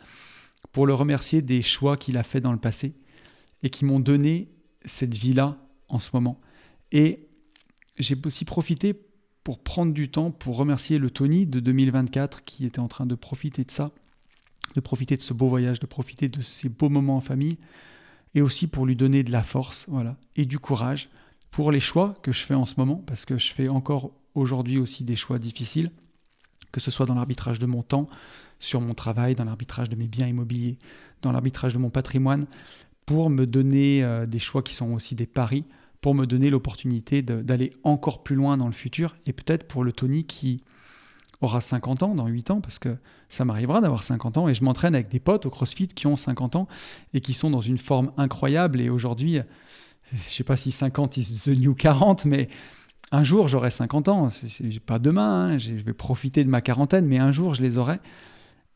[SPEAKER 1] pour le remercier des choix qu'il a fait dans le passé et qui m'ont donné cette vie-là en ce moment. Et j'ai aussi profité pour prendre du temps pour remercier le Tony de 2024 qui était en train de profiter de ça, de profiter de ce beau voyage, de profiter de ces beaux moments en famille, et aussi pour lui donner de la force, voilà, et du courage pour les choix que je fais en ce moment, parce que je fais encore aujourd'hui aussi des choix difficiles, que ce soit dans l'arbitrage de mon temps, sur mon travail, dans l'arbitrage de mes biens immobiliers, dans l'arbitrage de mon patrimoine, pour me donner des choix qui sont aussi des paris, pour me donner l'opportunité d'aller encore plus loin dans le futur, et peut-être pour le Tony qui aura 50 ans dans 8 ans, parce que ça m'arrivera d'avoir 50 ans, et je m'entraîne avec des potes au CrossFit qui ont 50 ans, et qui sont dans une forme incroyable, et aujourd'hui, je ne sais pas si 50 is the new 40, mais un jour j'aurai 50 ans, c'est pas demain, je vais profiter de ma quarantaine, mais un jour je les aurai.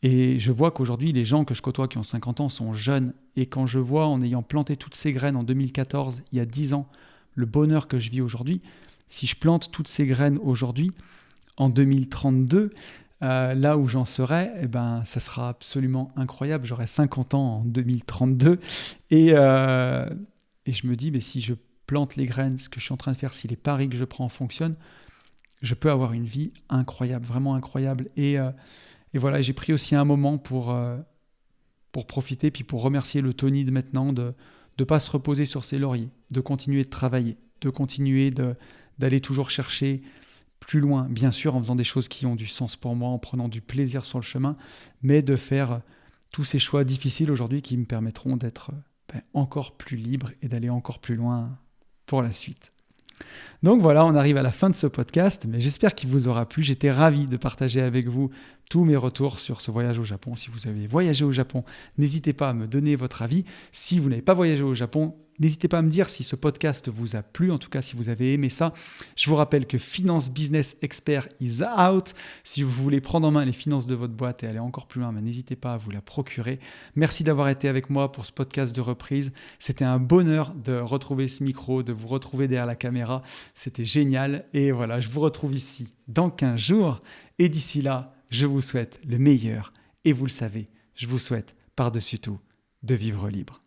[SPEAKER 1] Et je vois qu'aujourd'hui, les gens que je côtoie qui ont 50 ans sont jeunes, et quand je vois, en ayant planté toutes ces graines en 2014, il y a 10 ans, le bonheur que je vis aujourd'hui, si je plante toutes ces graines aujourd'hui, en 2032, là où j'en serai, ça sera absolument incroyable. J'aurai 50 ans en 2032. Et je me dis, mais si je plante les graines, ce que je suis en train de faire, si les paris que je prends fonctionnent, je peux avoir une vie incroyable, vraiment incroyable. Et voilà, j'ai pris aussi un moment pour profiter, puis pour remercier le Tony de maintenant, de de ne pas se reposer sur ses lauriers, de continuer de travailler, de continuer d'aller toujours chercher plus loin, bien sûr en faisant des choses qui ont du sens pour moi, en prenant du plaisir sur le chemin, mais de faire tous ces choix difficiles aujourd'hui qui me permettront d'être encore plus libre et d'aller encore plus loin pour la suite. Donc voilà, on arrive à la fin de ce podcast, mais j'espère qu'il vous aura plu. J'étais ravi de partager avec vous tous mes retours sur ce voyage au Japon. Si vous avez voyagé au Japon, n'hésitez pas à me donner votre avis. Si vous n'avez pas voyagé au Japon, n'hésitez pas à me dire si ce podcast vous a plu, en tout cas si vous avez aimé ça. Je vous rappelle que Finance Business Expert is out. Si vous voulez prendre en main les finances de votre boîte et aller encore plus loin, n'hésitez pas à vous la procurer. Merci d'avoir été avec moi pour ce podcast de reprise. C'était un bonheur de retrouver ce micro, de vous retrouver derrière la caméra. C'était génial. Et voilà, je vous retrouve ici dans 15 jours. Et d'ici là, je vous souhaite le meilleur. Et vous le savez, je vous souhaite par-dessus tout de vivre libre.